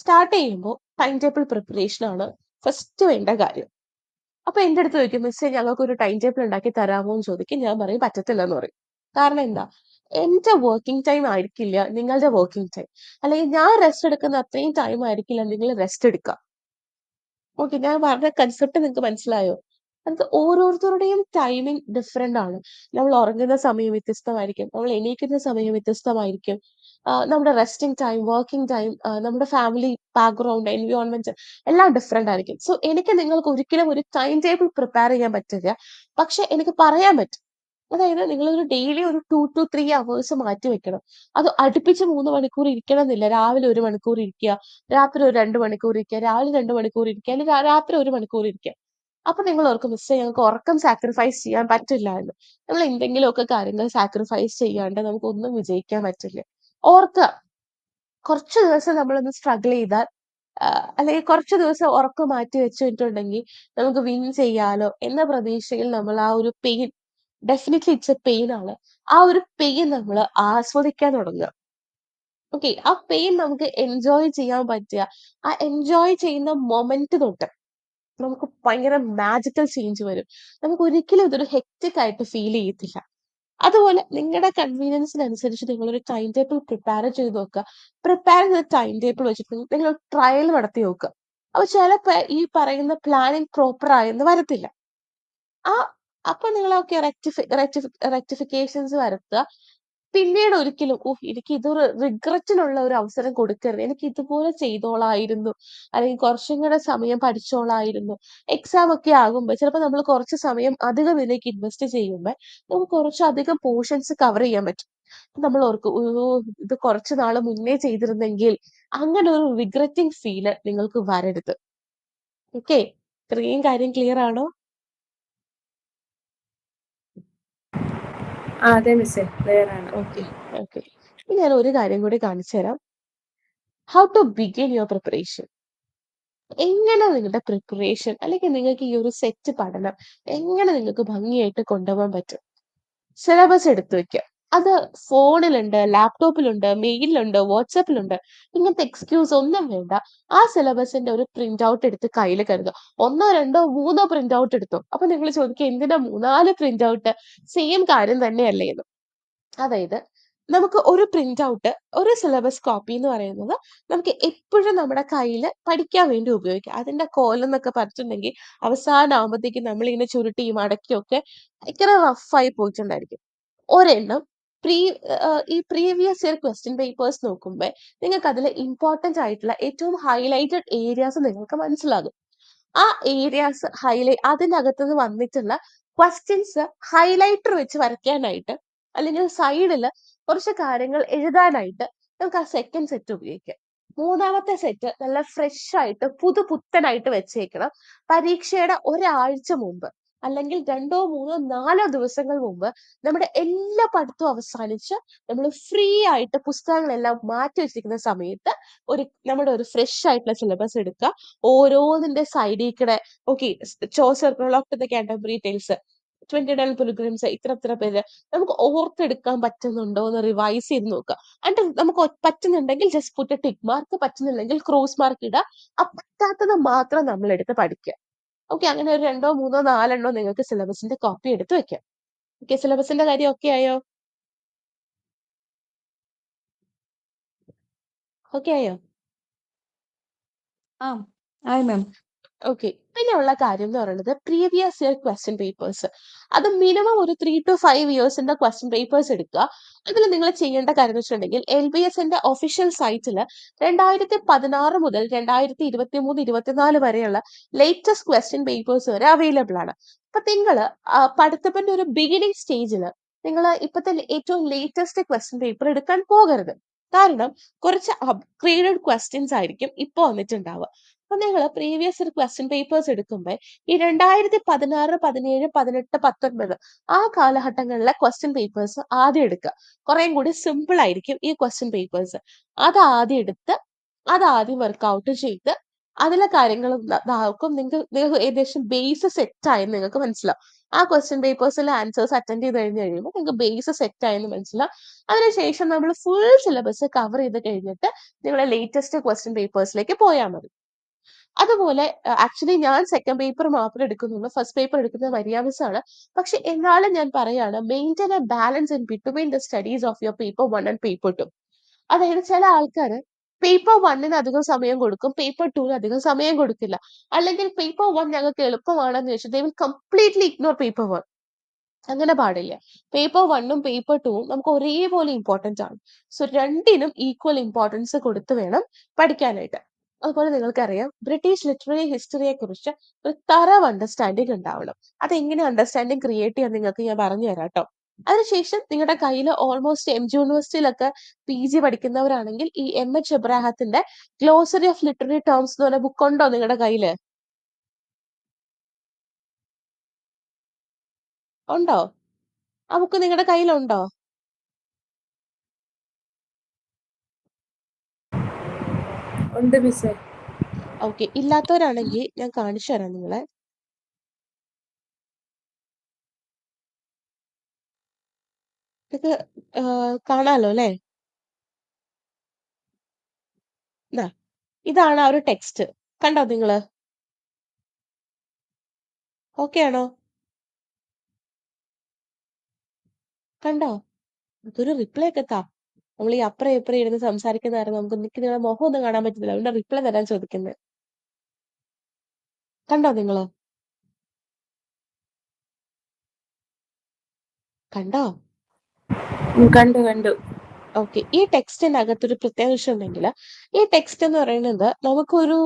സ്റ്റാർട്ട് ചെയ്യുമ്പോൾ ടൈം ടേബിൾ പ്രിപ്പറേഷൻ ആണ് ഫസ്റ്റ് വേണ്ട കാര്യം. അപ്പൊ എന്റെ അടുത്ത് ചോദിക്കും, മിസ്സേ ഞങ്ങൾക്ക് ഒരു ടൈം ടേബിൾ ഉണ്ടാക്കി തരാമോ എന്ന് ചോദിക്കും. ഞാൻ പറയും പറ്റത്തില്ല എന്ന് പറയും. കാരണം എന്താ, എന്റെ വർക്കിംഗ് ടൈം ആയിരിക്കില്ല നിങ്ങളുടെ വർക്കിംഗ് ടൈം, അല്ലെങ്കിൽ ഞാൻ റെസ്റ്റ് എടുക്കുന്ന അത്രയും ടൈം ആയിരിക്കില്ല നിങ്ങൾ റെസ്റ്റ് എടുക്കുക. ഓക്കെ, ഞാൻ പറഞ്ഞ കൺസെപ്റ്റ് നിങ്ങൾക്ക് മനസ്സിലായോ? അത് ഓരോരുത്തരുടെയും ടൈമിംഗ് ഡിഫറെന്റ് ആണ്. നമ്മൾ ഉറങ്ങുന്ന സമയം വ്യത്യസ്തമായിരിക്കും, നമ്മൾ എണീക്കുന്ന സമയം വ്യത്യസ്തമായിരിക്കും. നമ്മുടെ റെസ്റ്റിംഗ് ടൈം, വർക്കിംഗ് ടൈം, നമ്മുടെ ഫാമിലി ബാക്ക്ഗ്രൗണ്ട്, എൻവയോൺമെന്റ് എല്ലാം ഡിഫറെന്റ് ആയിരിക്കും. സോ എനിക്ക് നിങ്ങൾക്ക് ഒരിക്കലും ഒരു ടൈം ടേബിൾ പ്രിപ്പയർ ചെയ്യാൻ പറ്റില്ല. പക്ഷെ എനിക്ക് പറയാൻ പറ്റും. അതായത് നിങ്ങളൊരു ഡെയിലി ഒരു 2 to 3 അവേഴ്സ് മാറ്റി വെക്കണം. അത് അടുപ്പിച്ച് 3 മണിക്കൂർ ഇരിക്കണം എന്നില്ല. രാവിലെ 1 മണിക്കൂർ ഇരിക്കുക, രാത്രി ഒരു 2 മണിക്കൂർ ഇരിക്കുക, രാവിലെ 2 മണിക്കൂർ ഇരിക്കുക, അല്ലെങ്കിൽ രാത്രി 1 മണിക്കൂർ ഇരിക്കുക. അപ്പൊ നിങ്ങൾ ഓർക്കും, മിസ്സേ ഞങ്ങൾക്ക് ഉറക്കം സാക്രിഫൈസ് ചെയ്യാൻ പറ്റില്ല എന്ന്. നമ്മൾ എന്തെങ്കിലുമൊക്കെ കാര്യങ്ങൾ സാക്രിഫൈസ് ചെയ്യാണ്ട് നമുക്കൊന്നും വിജയിക്കാൻ പറ്റില്ല. ഓർക്കുക, കുറച്ച് ദിവസം നമ്മളൊന്ന് സ്ട്രഗിൾ ചെയ്താൽ അല്ലെങ്കിൽ കുറച്ച് ദിവസം ഉറക്കം മാറ്റി വെച്ചിട്ടുണ്ടെങ്കിൽ നമുക്ക് വിൻ ചെയ്യാലോ എന്ന പ്രതീക്ഷയിൽ നമ്മൾ ആ ഒരു pain, definitely it's A pain ആണ്, ആ ഒരു പെയിൻ നമ്മൾ ആസ്വദിക്കാൻ തുടങ്ങുക. ഓക്കെ, ആ പെയിൻ നമുക്ക് എൻജോയ് ചെയ്യാൻ പറ്റുക. ആ എൻജോയ് ചെയ്യുന്ന മൊമെന്റ് തൊട്ട് നമുക്ക് ഭയങ്കര മാജിക്കൽ ചേഞ്ച് വരും. നമുക്ക് ഒരിക്കലും ഇതൊരു ഹെക്റ്റിക് ആയിട്ട് ഫീൽ ചെയ്യത്തില്ല. അതുപോലെ നിങ്ങളുടെ കൺവീനിയൻസിനനുസരിച്ച് നിങ്ങളൊരു ടൈം ടേബിൾ പ്രിപ്പയർ ചെയ്ത് നോക്കുക. പ്രിപ്പയർ ചെയ്ത ടൈം ടേബിൾ വെച്ചിട്ട് നിങ്ങൾ ട്രയൽ നടത്തി നോക്കുക. അപ്പൊ ചിലപ്പോ ഈ പറയുന്ന പ്ലാനിങ് പ്രോപ്പർ ആയെന്ന് വരത്തില്ല. ആ അപ്പൊ നിങ്ങളൊക്കെ റെക്ടിഫിക്കേഷൻസ് വരുത്തുക. പിന്നീട് ഒരിക്കലും എനിക്ക് ഇതൊരു റിഗ്രറ്റിനുള്ള ഒരു അവസരം കൊടുക്കരുത്, എനിക്ക് ഇതുപോലെ ചെയ്തോളായിരുന്നു, അല്ലെങ്കിൽ കുറച്ചും കൂടെ സമയം പഠിച്ചോളായിരുന്നു. എക്സാം ഒക്കെ ആകുമ്പോൾ ചിലപ്പോൾ നമ്മൾ കുറച്ച് സമയം അധികം ഇതിലേക്ക് ഇൻവെസ്റ്റ് ചെയ്യുമ്പോൾ നമുക്ക് കുറച്ചധികം പോർഷൻസ് കവർ ചെയ്യാൻ പറ്റും. നമ്മൾ ഓർക്കും, ഇത് കുറച്ച് നാള് മുന്നേ ചെയ്തിരുന്നെങ്കിൽ. അങ്ങനെ ഒരു റിഗ്രറ്റിംഗ് ഫീല് നിങ്ങൾക്ക് വരരുത്. ഓക്കെ, ഇത്രയും കാര്യം ക്ലിയർ ആണോ? അതെ മിസ്സേ, ക്ലിയർ ആണ്. ഓക്കെ ഓക്കെ, ഇനി ഞാൻ ഒരു കാര്യം കൂടി കാണിച്ചു തരാം. How to begin your preparation. എങ്ങനെ നിങ്ങളുടെ പ്രിപ്പറേഷൻ അല്ലെങ്കിൽ നിങ്ങൾക്ക് ഈ ഒരു സെറ്റ് പഠനം എങ്ങനെ നിങ്ങൾക്ക് ഭംഗിയായിട്ട് കൊണ്ടുപോകാൻ പറ്റും. സിലബസ് എടുത്തു വെക്കുക. അത് ഫോണിലുണ്ട്, ലാപ്ടോപ്പിലുണ്ട്, മെയിലിലുണ്ട്, വാട്സാപ്പിലുണ്ട്. ഇങ്ങനത്തെ എക്സ്ക്യൂസ് ഒന്നും വേണ്ട. ആ സിലബസിന്റെ ഒരു പ്രിന്റ് ഔട്ട് എടുത്ത് കയ്യിൽ കരുതുക. 1, 2, 3 പ്രിന്റ് ഔട്ട് എടുത്തോ. അപ്പൊ നിങ്ങൾ ചോദിക്കുക, എന്തിനാ 3-4 പ്രിന്റ് ഔട്ട്, സെയിം കാര്യം തന്നെയല്ലേ എന്ന്. അതായത് നമുക്ക് ഒരു പ്രിന്റ് ഔട്ട്, ഒരു സിലബസ് കോപ്പി എന്ന് പറയുന്നത് നമുക്ക് എപ്പോഴും നമ്മുടെ കയ്യിൽ പഠിക്കാൻ വേണ്ടി ഉപയോഗിക്കാം. അതിന്റെ കോലം പറഞ്ഞിട്ടുണ്ടെങ്കിൽ അവസാനം ആകുമ്പോഴത്തേക്കും നമ്മളിങ്ങനെ ചുരുട്ടിയും മടക്കിയൊക്കെ ഭയങ്കര റഫായി പോയിട്ടുണ്ടായിരിക്കും. ഒരെണ്ണം ഈ പ്രീവിയസ് ഇയർ ക്വസ്റ്റ്യൻ പേപ്പേഴ്സ് നോക്കുമ്പോൾ നിങ്ങൾക്ക് അതിൽ ഇമ്പോർട്ടന്റ് ആയിട്ടുള്ള ഏറ്റവും ഹൈലൈറ്റഡ് ഏരിയാസ് നിങ്ങൾക്ക് മനസ്സിലാകും. ആ ഏരിയാസ് അതിനകത്തുനിന്ന് വന്നിട്ടുള്ള ക്വസ്റ്റ്യൻസ് ഹൈലൈറ്റർ വെച്ച് വരയ്ക്കാനായിട്ട്, അല്ലെങ്കിൽ സൈഡിൽ കുറച്ച് കാര്യങ്ങൾ എഴുതാനായിട്ട് നമുക്ക് ആ സെക്കൻഡ് സെറ്റ് ഉപയോഗിക്കാം. മൂന്നാമത്തെ സെറ്റ് നല്ല ഫ്രഷ് ആയിട്ട് പുതുപുത്തനായിട്ട് വെച്ചേക്കണം. പരീക്ഷയുടെ ഒരാഴ്ച മുമ്പ്, അല്ലെങ്കിൽ 2, 3, 4 ദിവസങ്ങൾ മുമ്പ് നമ്മുടെ എല്ലാ പഠിത്തവും അവസാനിച്ച് നമ്മൾ ഫ്രീ ആയിട്ട് പുസ്തകങ്ങളെല്ലാം മാറ്റി വെച്ചിരിക്കുന്ന സമയത്ത് നമ്മുടെ ഒരു ഫ്രഷ് ആയിട്ടുള്ള സിലബസ് എടുക്കുക. ഓരോന്നിന്റെ സൈഡിൽ കൂടെ okay, Chaucer prologue to the Canterbury tales, 20 pilgrims, ഇത്ര പേര് നമുക്ക് ഓർത്തെടുക്കാൻ പറ്റുന്നുണ്ടോ എന്ന് റിവൈസ് ചെയ്ത് നോക്കുക. എന്നിട്ട് നമുക്ക് പറ്റുന്നുണ്ടെങ്കിൽ ജസ്റ്റ് പുട്ട് ടിക്ക് മാർക്ക്, പറ്റുന്നില്ലെങ്കിൽ ക്രോസ് മാർക്ക് ഇടുക. ആ പറ്റാത്തത് മാത്രം നമ്മൾ എടുത്ത് പഠിക്കുക. ഓക്കെ, അങ്ങനെ ഒരു 2, 3, 4 നിങ്ങൾക്ക് സിലബസിന്റെ കോപ്പി എടുത്ത് വെക്കാം. ഓക്കെ, സിലബസിന്റെ കാര്യം ഓക്കെ ആയോ? ഓക്കെ ആയോ? ആ ആയി മാം. ഓക്കെ. പിന്നെയുള്ള കാര്യം എന്ന് പറയുന്നത് പ്രീവിയസ് ഇയർ ക്വസ്റ്റ്യൻ പേപ്പേഴ്സ്. അത് മിനിമം ഒരു 3 to 5 ഇയേഴ്സിന്റെ ക്വസ്റ്റ്യൻ പേപ്പേഴ്സ് എടുക്കുക. അതിൽ നിങ്ങൾ ചെയ്യേണ്ട കാര്യം എന്ന് വെച്ചിട്ടുണ്ടെങ്കിൽ LBSന്റെ ഒഫീഷ്യൽ സൈറ്റിൽ 2016 മുതൽ 2023, 24 വരെയുള്ള ലേറ്റസ്റ്റ് ക്വസ്റ്റ്യൻ പേപ്പേഴ്സ് വരെ അവൈലബിൾ ആണ്. അപ്പൊ നിങ്ങൾ പഠിത്തത്തിന്റെ ഒരു ബിഗിനിങ് സ്റ്റേജിൽ നിങ്ങൾ ഇപ്പോഴത്തെ ഏറ്റവും ലേറ്റസ്റ്റ് ക്വസ്റ്റ്യൻ പേപ്പർ എടുക്കാൻ പോകരുത്. കാരണം കുറച്ച് അപ്ഗ്രേഡഡ് ക്വസ്റ്റ്യൻസ് ആയിരിക്കും ഇപ്പൊ വന്നിട്ടുണ്ടാവുക. അപ്പൊ നിങ്ങൾ പ്രീവിയസ് ഇയർ ക്വസ്റ്റ്യൻ പേപ്പേഴ്സ് എടുക്കുമ്പോൾ ഈ 2016, 17, 18, 19 ആ കാലഘട്ടങ്ങളിലെ ക്വസ്റ്റ്യൻ പേപ്പേഴ്സ് ആദ്യം എടുക്കുക. കുറേം കൂടി സിമ്പിൾ ആയിരിക്കും ഈ ക്വസ്റ്റ്യൻ പേപ്പേഴ്സ്. അത് ആദ്യം എടുത്ത് അത് ആദ്യം വർക്ക്ഔട്ട് ചെയ്ത് അതിലെ കാര്യങ്ങൾ ഇതാക്കും. നിങ്ങൾക്ക് ഏകദേശം ബേസ് സെറ്റ് ആയെന്ന് നിങ്ങൾക്ക് മനസ്സിലാവും. ആ ക്വസ്റ്റ്യൻ പേപ്പേഴ്സിലെ ആൻസേഴ്സ് അറ്റൻഡ് ചെയ്ത് കഴിയുമ്പോൾ നിങ്ങൾക്ക് ബേസ് സെറ്റ് ആയെന്ന് മനസ്സിലാവും. അതിനുശേഷം നമ്മൾ ഫുൾ സിലബസ് കവർ ചെയ്ത് കഴിഞ്ഞിട്ട് നിങ്ങളുടെ ലേറ്റസ്റ്റ് ക്വസ്റ്റ്യൻ പേപ്പേഴ്സിലേക്ക് പോയാൽ മതി. അതുപോലെ ആക്ച്വലി ഞാൻ സെക്കൻഡ് പേപ്പർ മാത്രമേ എടുക്കുന്നുള്ളൂ, ഫസ്റ്റ് പേപ്പർ എടുക്കുന്നത് മരിയാമിസ് ആണ്. പക്ഷെ എന്നാലും ഞാൻ പറയാണ്, maintain A balance in between the studies of your paper 1 and paper 2. അതായത് ചില ആൾക്കാർ പേപ്പർ 1ന് അധികം സമയം കൊടുക്കും, പേപ്പർ 2ന് അധികം സമയം കൊടുക്കില്ല. അല്ലെങ്കിൽ പേപ്പർ 1 ഞങ്ങൾക്ക് എളുപ്പമാണെന്ന് വെച്ചാൽ they will completely ignore paper 1. അങ്ങനെ പാടില്ല. പേപ്പർ 1ഉം പേപ്പർ 2ഉം നമുക്ക് ഒരേപോലെ ഇമ്പോർട്ടന്റ് ആണ്. സോ രണ്ടിനും ഈക്വൽ ഇമ്പോർട്ടൻസ് കൊടുത്ത് വേണം പഠിക്കാനായിട്ട്. അതുപോലെ നിങ്ങൾക്കറിയാം, ബ്രിട്ടീഷ് ലിറ്റററി ഹിസ്റ്ററിയെ കുറിച്ച് ഒരു തറവ് അണ്ടർസ്റ്റാൻഡിങ് ഉണ്ടാവണം. അതെങ്ങനെ അണ്ടർസ്റ്റാൻഡിങ് ക്രിയേറ്റ് ചെയ്യാൻ നിങ്ങൾക്ക് ഞാൻ പറഞ്ഞു തരാം കേട്ടോ. അതിനുശേഷം നിങ്ങളുടെ കയ്യിൽ ഓൾമോസ്റ്റ് MG യൂണിവേഴ്സിറ്റിയിലൊക്കെ PG പഠിക്കുന്നവരാണെങ്കിൽ ഈ MH എബ്രാഹത്തിന്റെ ഗ്ലോസറി ഓഫ് ലിറ്റററി ടേംസ് എന്ന് പറഞ്ഞ ബുക്ക് ഉണ്ടോ നിങ്ങളുടെ കയ്യില്? ഉണ്ടോ? ആ ബുക്ക് നിങ്ങളുടെ കയ്യിലുണ്ടോ? ഉണ്ട് മിസ്സേ. ഓക്കെ. ഇല്ലാത്തവരാണെങ്കിൽ ഞാൻ കാണിച്ചു തരാം നിങ്ങളെ. ഇത് കാണാലോ അല്ലേ? ദാ, ഇതാണ് ആ ഒരു ടെക്സ്റ്റ്. കണ്ടോ നിങ്ങള്? ഓക്കെ ആണോ? കണ്ടോ? അതൊരു റിപ്ലൈ ഒക്കെ താ. നമ്മൾ ഈ അപ്പുറം ഇപ്പുറം ഇരുന്ന് സംസാരിക്കുന്ന കാരണം നമുക്ക് നിങ്ങളുടെ മുഖം ഒന്നും കാണാൻ പറ്റുന്നില്ല. അതുകൊണ്ട് റിപ്ലൈ തരാൻ ചോദിക്കുന്നത്. കണ്ടോ നിങ്ങള്? കണ്ടോ? കണ്ടു കണ്ടു. ഓക്കെ. ഈ ടെക്സ്റ്റിനകത്തൊരു പ്രത്യേക വിഷയം ഉണ്ടെങ്കിൽ, ഈ ടെക്സ്റ്റ് എന്ന് പറയുന്നത് നമുക്കൊരു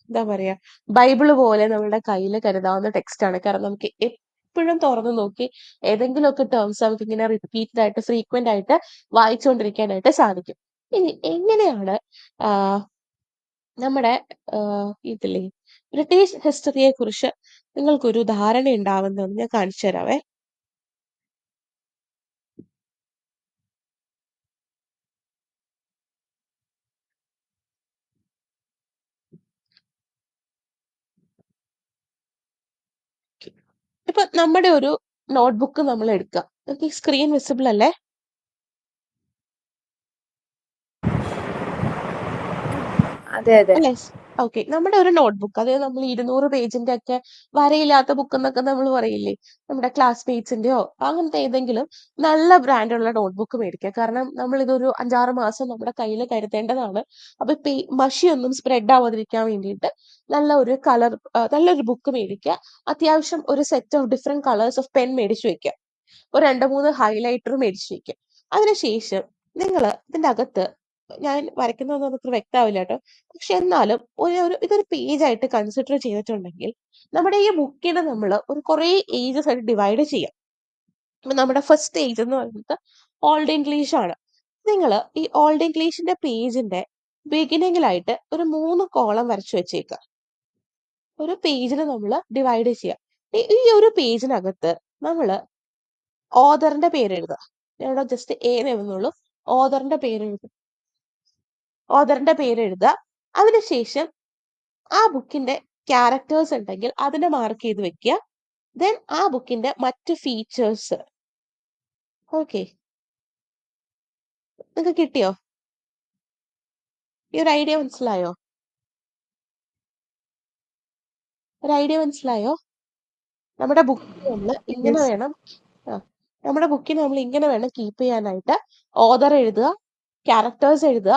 എന്താ പറയാ, ബൈബിള് പോലെ നമ്മുടെ കയ്യിൽ കരുതാവുന്ന ടെക്സ്റ്റ് ആണ്. കാരണം നമുക്ക് എപ്പോഴും തുറന്നു നോക്കി ഏതെങ്കിലുമൊക്കെ ടേംസ് നമുക്ക് ഇങ്ങനെ റിപ്പീറ്റഡ് ആയിട്ട് ഫ്രീക്വന്റ് ആയിട്ട് വായിച്ചുകൊണ്ടിരിക്കാനായിട്ട് സാധിക്കും. ഇനി എങ്ങനെയാണ് നമ്മുടെ ഇതില്ലേ ബ്രിട്ടീഷ് ഹിസ്റ്ററിയെ കുറിച്ച് നിങ്ങൾക്കൊരു ധാരണ ഉണ്ടാവുന്നതെന്ന് ഞാൻ കാണിച്ചു തരാവേ. ഇപ്പൊ നമ്മുടെ ഒരു നോട്ട്ബുക്ക് നമ്മൾ എടുക്കുക. നമുക്ക് ഈ സ്ക്രീൻ വിസിബിൾ അല്ലേ? അതെ അതെ. അല്ലേ? ഓക്കെ. നമ്മുടെ ഒരു നോട്ട്ബുക്ക്, അതായത് നമ്മൾ 200 പേജിന്റെ ഒക്കെ വരയില്ലാത്ത ബുക്ക് എന്നൊക്കെ നമ്മൾ പറയില്ലേ, നമ്മുടെ ക്ലാസ്മേറ്റ്സിന്റെയോ അങ്ങനത്തെ ഏതെങ്കിലും നല്ല ബ്രാൻഡുള്ള നോട്ട്ബുക്ക് മേടിക്കുക. കാരണം നമ്മൾ ഇതൊരു 5-6 മാസം നമ്മുടെ കയ്യിൽ കരുതേണ്ടതാണ്. അപ്പൊ മഷിയൊന്നും സ്പ്രെഡ് ആവാതിരിക്കാൻ വേണ്ടിയിട്ട് നല്ലൊരു ബുക്ക് മേടിക്കുക. അത്യാവശ്യം ഒരു set of different colours of pen മേടിച്ചു വെക്കുക. ഒരു 2-3 ഹൈലൈറ്റർ മേടിച്ചു വെക്കുക. അതിനുശേഷം നിങ്ങൾ ഇതിന്റെ അകത്ത്, ഞാൻ വരയ്ക്കുന്നതൊന്നും അത്ര വ്യക്തമാവില്ല കേട്ടോ, പക്ഷെ എന്നാലും ഇതൊരു പേജ് ആയിട്ട് കൺസിഡർ ചെയ്തിട്ടുണ്ടെങ്കിൽ നമ്മുടെ ഈ ബുക്കിനെ നമ്മൾ ഒരു കുറേ ഏജസ് ആയിട്ട് ഡിവൈഡ് ചെയ്യാം. ഇപ്പൊ നമ്മുടെ ഫസ്റ്റ് ഏജ് എന്ന് പറയുന്നത് ഓൾഡ് ഇംഗ്ലീഷ് ആണ്. നിങ്ങൾ ഈ ഓൾഡ് ഇംഗ്ലീഷിന്റെ പേജിന്റെ ബിഗിനിങ്ങിലായിട്ട് ഒരു 3 കോളം വരച്ചു വെച്ചേക്കുക. ഒരു പേജിന് നമ്മൾ ഡിവൈഡ് ചെയ്യാം. ഈ ഒരു പേജിനകത്ത് നമ്മൾ ഓഥറിന്റെ പേര് എഴുതുക. ഞാനിവിടെ ജസ്റ്റ് എഴുതുന്നുള്ളൂ. ഓഥറിന്റെ പേര് എഴുതുക. അതിനുശേഷം ആ ബുക്കിന്റെ ക്യാരക്ടേഴ്സ് ഉണ്ടെങ്കിൽ അതിനെ മാർക്ക് ചെയ്ത് വെക്കുക. ദെൻ ആ ബുക്കിന്റെ മറ്റു ഫീച്ചേഴ്സ്. ഓക്കെ, നിങ്ങൾക്ക് കിട്ടിയോ? ഈ ഒരു ഐഡിയ മനസ്സിലായോ? നമ്മുടെ ബുക്കിന് നമ്മൾ ഇങ്ങനെ Yes. വേണം കീപ്പ് ചെയ്യാനായിട്ട്. ഓഥർ എഴുതുക, ക്യാരക്ടേഴ്സ് എഴുതുക,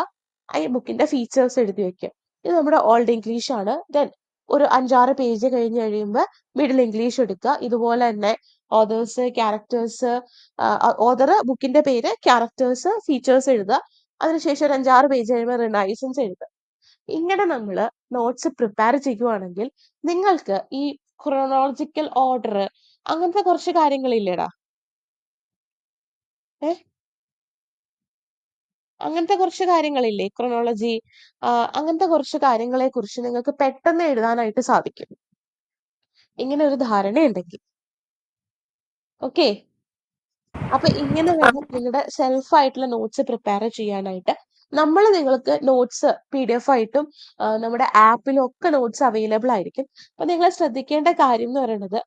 ഈ ബുക്കിന്റെ ഫീച്ചേഴ്സ് എഴുതി വെക്കുക. ഇത് നമ്മുടെ ഓൾഡ് ഇംഗ്ലീഷ് ആണ്. ദെൻ ഒരു 5-6 പേജ് കഴിഞ്ഞ് കഴിയുമ്പോൾ മിഡിൽ ഇംഗ്ലീഷ് എടുക്കുക. ഇതുപോലെ തന്നെ ഓതേഴ്സ്, ക്യാരക്ടേഴ്സ്, ഓതർ, ബുക്കിന്റെ പേര്, ക്യാരക്ടേഴ്സ്, ഫീച്ചേഴ്സ് എഴുതുക. അതിനുശേഷം ഒരു 5-6 പേജ് കഴിയുമ്പോൾ റിനൈസൻസ് എഴുതുക. ഇങ്ങനെ നമ്മൾ നോട്ട്സ് പ്രിപ്പയർ ചെയ്യുവാണെങ്കിൽ നിങ്ങൾക്ക് ഈ ക്രോണോളജിക്കൽ ഓർഡർ അങ്ങനത്തെ കുറച്ച് കാര്യങ്ങളില്ലേടാ, അങ്ങനത്തെ കുറച്ച് കാര്യങ്ങളില്ലേ, ക്രോണോളജി, അങ്ങനത്തെ കുറച്ച് കാര്യങ്ങളെ കുറിച്ച് നിങ്ങൾക്ക് പെട്ടെന്ന് എഴുതാനായിട്ട് സാധിക്കും ഇങ്ങനെ ഒരു ധാരണയുണ്ടെങ്കിൽ. ഓക്കെ, അപ്പൊ ഇങ്ങനെ വേണം നിങ്ങളുടെ സെൽഫ് ആയിട്ടുള്ള നോട്ട്സ് പ്രിപ്പയർ ചെയ്യാനായിട്ട്. നമ്മൾ നിങ്ങൾക്ക് നോട്ട്സ് PDF ആയിട്ടും നമ്മുടെ ആപ്പിലും ഒക്കെ നോട്ട്സ് അവൈലബിൾ ആയിരിക്കും. അപ്പൊ നിങ്ങൾ ശ്രദ്ധിക്കേണ്ട കാര്യം എന്ന് പറയുന്നത്,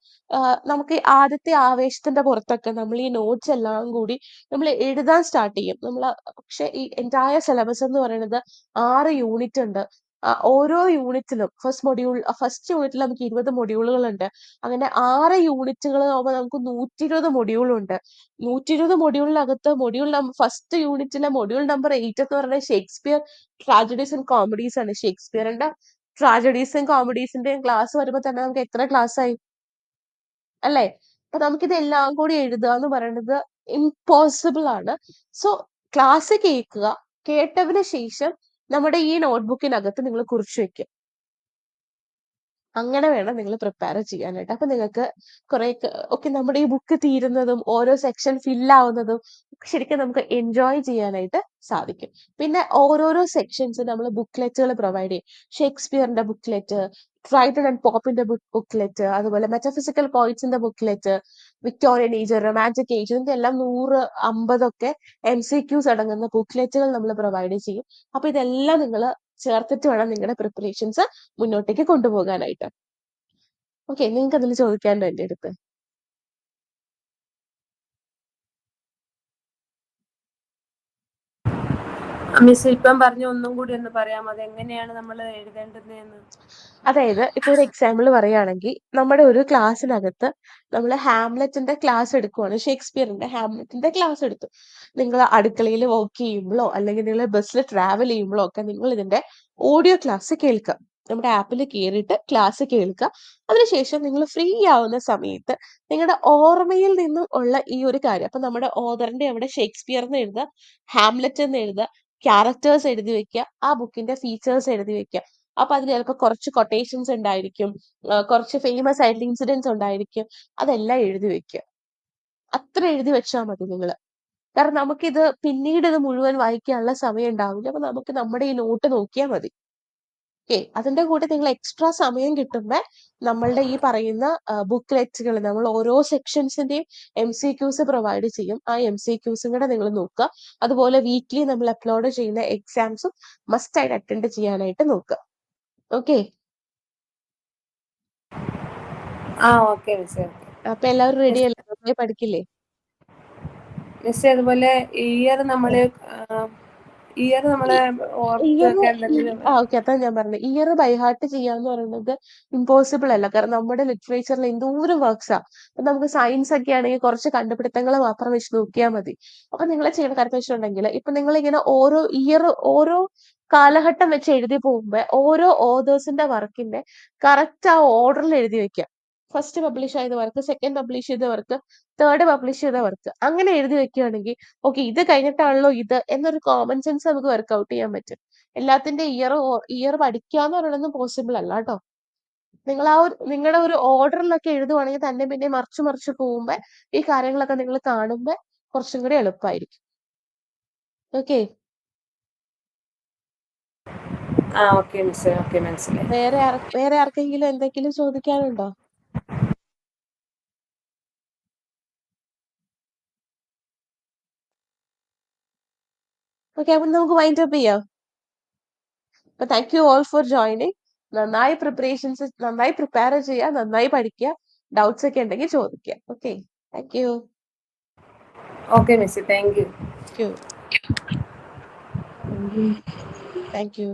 നമുക്ക് ആദ്യത്തെ ആവേശത്തിന്റെ പുറത്തൊക്കെ നമ്മൾ ഈ നോട്ട്സ് എല്ലാം കൂടി നമ്മൾ എഴുതാൻ സ്റ്റാർട്ട് ചെയ്യും. പക്ഷെ ഈ എൻറ്റയർ സിലബസ് എന്ന് പറയുന്നത് 6 യൂണിറ്റ് ഉണ്ട്. ഓരോ യൂണിറ്റിലും ഫസ്റ്റ് യൂണിറ്റിൽ നമുക്ക് 20 മൊഡ്യൂളുകളുണ്ട്. അങ്ങനെ 6 യൂണിറ്റുകൾ ആകുമ്പോൾ നമുക്ക് 120 മൊഡ്യൂളുണ്ട്. 120 മൊഡ്യൂളിനകത്ത് ഫസ്റ്റ് യൂണിറ്റിലെ മൊഡ്യൂൾ നമ്പർ 8 എന്ന് പറയുന്നത് ഷേക്സ്പിയർ ട്രാജഡീസ് ആൻഡ് കോമഡീസ് ആണ്. ഷേക്സ്പിയറിന്റെ ട്രാജഡീസും കോമഡീസിന്റെയും ക്ലാസ് വരുമ്പോൾ തന്നെ നമുക്ക് എത്ര ക്ലാസ് ആയി അല്ലേ? അപ്പൊ നമുക്കിത് എല്ലാം കൂടി എഴുതുക എന്ന് പറയുന്നത് ഇമ്പോസിബിൾ ആണ്. സോ ക്ലാസ് കേൾക്കുക, കേട്ടതിന് ശേഷം നമ്മുടെ ഈ നോട്ട്ബുക്കിനകത്ത് നിങ്ങൾ കുറിച്ച് വെക്കുക. അങ്ങനെ വേണം നിങ്ങൾ പ്രിപ്പയർ ചെയ്യാനായിട്ട്. അപ്പൊ നിങ്ങൾക്ക് കുറെ നമ്മുടെ ഈ ബുക്ക് തീരുന്നതും ഓരോ സെക്ഷൻ ഫില്ലാവുന്നതും ശരിക്കും നമുക്ക് എൻജോയ് ചെയ്യാനായിട്ട് സാധിക്കും. പിന്നെ ഓരോരോ സെക്ഷൻസ് നമ്മൾ ബുക്ക്ലെറ്റുകൾ പ്രൊവൈഡ് ചെയ്യും. ഷേക്സ്പിയറിന്റെ ബുക്ക്ലെറ്റ്, ട്രൈറ്റൺ ആൻഡ് പോപ്പിന്റെ ബുക്ക്ലെറ്റ്, അതുപോലെ മെറ്റഫിസിക്കൽ പോയിറ്റ്സിന്റെ booklet, Victorian age, romantic age, ഇതിന്റെ എല്ലാം 100-50 ഒക്കെ MCQs അടങ്ങുന്ന ബുക്ക്ലെറ്റുകൾ നമ്മൾ പ്രൊവൈഡ് ചെയ്യും. അപ്പൊ ഇതെല്ലാം നിങ്ങൾ ചേർത്തിട്ട് വേണം നിങ്ങളുടെ പ്രിപ്പറേഷൻസ് മുന്നോട്ടേക്ക് കൊണ്ടുപോകാനായിട്ട്. ഓക്കെ, നിങ്ങൾക്ക് അതിൽ ചോദിക്കാനുണ്ടോ എൻ്റെ അടുത്ത്? മിസ് ഇപ്പം പറഞ്ഞ ഒന്നും കൂടി ഒന്ന് പറയാമോ, അത് എങ്ങനെയാണ് നമ്മൾ എഴുതേണ്ടതെന്ന്? അതായത് ഇപ്പൊ ഒരു എക്സാമ്പിൾ പറയുകയാണെങ്കിൽ, നമ്മുടെ ഒരു ക്ലാസ്സിനകത്ത് നമ്മൾ ഹാംലെറ്റിന്റെ ക്ലാസ് എടുക്കുവാണ്, ഷേക്സ്പിയറിന്റെ ഹാംലെറ്റിന്റെ ക്ലാസ് എടുത്തു. നിങ്ങൾ അടുക്കളയിൽ വർക്ക് ചെയ്യുമ്പോഴോ അല്ലെങ്കിൽ നിങ്ങൾ ബസ്സിൽ ട്രാവൽ ചെയ്യുമ്പോഴോ ഒക്കെ നിങ്ങൾ ഇതിന്റെ ഓഡിയോ ക്ലാസ് കേൾക്കുക. നമ്മുടെ ആപ്പിൽ കയറിയിട്ട് ക്ലാസ് കേൾക്കുക. അതിനുശേഷം നിങ്ങൾ ഫ്രീ ആവുന്ന സമയത്ത് നിങ്ങളുടെ ഓർമ്മയിൽ നിന്നും ഉള്ള ഈ ഒരു കാര്യം, അപ്പൊ നമ്മുടെ ഓതറിന്റെ അവിടെ ഷേക്സ്പിയർ എന്ന് എഴുതുക, ഹാംലെറ്റ് എന്ന് എഴുതുക, ക്യാരക്ടേഴ്സ് എഴുതി വെക്കുക, ആ ബുക്കിന്റെ ഫീച്ചേഴ്സ് എഴുതി വെക്കുക. അപ്പൊ അതിൽ ചിലപ്പോൾ കുറച്ച് കൊട്ടേഷൻസ് ഉണ്ടായിരിക്കും, കുറച്ച് ഫേമസ് ആയിട്ടുള്ള ഇൻസിഡൻസ് ഉണ്ടായിരിക്കും. അതെല്ലാം എഴുതി വെക്കുക. അത്ര എഴുതി വെച്ചാൽ മതി നിങ്ങൾ. കാരണം നമുക്കിത് പിന്നീട് ഇത് മുഴുവൻ വായിക്കാനുള്ള സമയം ഉണ്ടാവില്ല. അപ്പൊ നമുക്ക് നമ്മുടെ ഈ നോട്ട് നോക്കിയാൽ മതി. ഓക്കെ, അതിന്റെ കൂടെ നിങ്ങൾ എക്സ്ട്രാ സമയം കിട്ടുമ്പോൾ നമ്മളുടെ ഈ പറയുന്ന ബുക്ക്ലെറ്റുകൾ നമ്മൾ ഓരോ സെക്ഷൻസിന്റെയും MCQs പ്രൊവൈഡ് ചെയ്യും. ആ MCQs കൂടെ നിങ്ങൾ നോക്കുക. അതുപോലെ വീക്ക്ലി നമ്മൾ അപ്ലോഡ് ചെയ്യുന്ന എക്സാംസും മസ്റ്റ് ആയിട്ട് അറ്റൻഡ് ചെയ്യാനായിട്ട് നോക്കുക. Okay, okay miss. അപ്പൊ എല്ലാവരും റെഡി അല്ലേ? നന്നായി പഠിക്കില്ലേ? മിസ് അതുപോലെ ഇയർ നമ്മള് ഓർത്ത് ഇയർ വെക്കാൻ എന്തെങ്കിലും? ഓക്കെ, അതാ ഞാൻ പറഞ്ഞത്. ഇയർ ബൈഹാർട്ട് ചെയ്യാന്ന് പറയുന്നത് ഇമ്പോസിബിൾ അല്ല. കാരണം നമ്മുടെ ലിറ്ററേച്ചറിൽ എന്തോരം വർക്ക്സാ. അപ്പൊ നമുക്ക് സയൻസ് ഒക്കെ ആണെങ്കിൽ കുറച്ച് കണ്ടുപിടുത്തങ്ങൾ മാത്രം വെച്ച് നോക്കിയാൽ മതി. അപ്പൊ നിങ്ങൾ ചെയ്യേണ്ട കാര്യം വെച്ചിട്ടുണ്ടെങ്കിൽ, ഇപ്പൊ നിങ്ങൾ ഇങ്ങനെ ഓരോ കാലഘട്ടം വെച്ച് എഴുതി പോകുമ്പോ ഓരോ ഓതേഴ്സിന്റെ വർക്കിന്റെ കറക്റ്റ് ആ ഓർഡറിൽ എഴുതി വെക്കുക. ഫസ്റ്റ് പബ്ലിഷ് ചെയ്ത വർക്ക്, സെക്കൻഡ് പബ്ലിഷ് ചെയ്ത വർക്ക്, തേർഡ് പബ്ലിഷ് ചെയ്ത വർക്ക്, അങ്ങനെ എഴുതി വെക്കുകയാണെങ്കിൽ ഓക്കെ ഇത് കഴിഞ്ഞിട്ടാണല്ലോ ഇത് എന്നൊരു കോമൺ സെൻസ് നമുക്ക് വർക്ക്ഔട്ട് ചെയ്യാൻ പറ്റും. എല്ലാത്തിന്റെ ഇയർ പഠിക്കുക എന്ന് പറയുന്നത് പോസിബിൾ അല്ല കേട്ടോ. നിങ്ങൾ നിങ്ങളുടെ ഒരു ഓർഡറിലൊക്കെ എഴുതുവാണെങ്കിൽ തന്നെ പിന്നെ മറിച്ച് പോകുമ്പോ ഈ കാര്യങ്ങളൊക്കെ നിങ്ങൾ കാണുമ്പോ കുറച്ചും കൂടി എളുപ്പമായിരിക്കും. ഓക്കെ, ഓക്കെ മിസ്, ഓക്കെ മനസ്സിലായി. വേറെ ആർക്കെങ്കിലും എന്തെങ്കിലും ചോദിക്കാനുണ്ടോ? ഓക്കെ, അപ്പൊ നമുക്ക് വൈൻഡ് അപ്പ് ചെയ്യാം. അപ്പൊ thank you all for joining. നന്നായി പ്രിപ്പയർ ചെയ്യുക, നന്നായി പഠിക്കുക. ഡൗട്ട്സ് ഒക്കെ ഉണ്ടെങ്കിൽ ചോദിക്കുക. Okay, thank you. Okay miss, thank you. Thank you.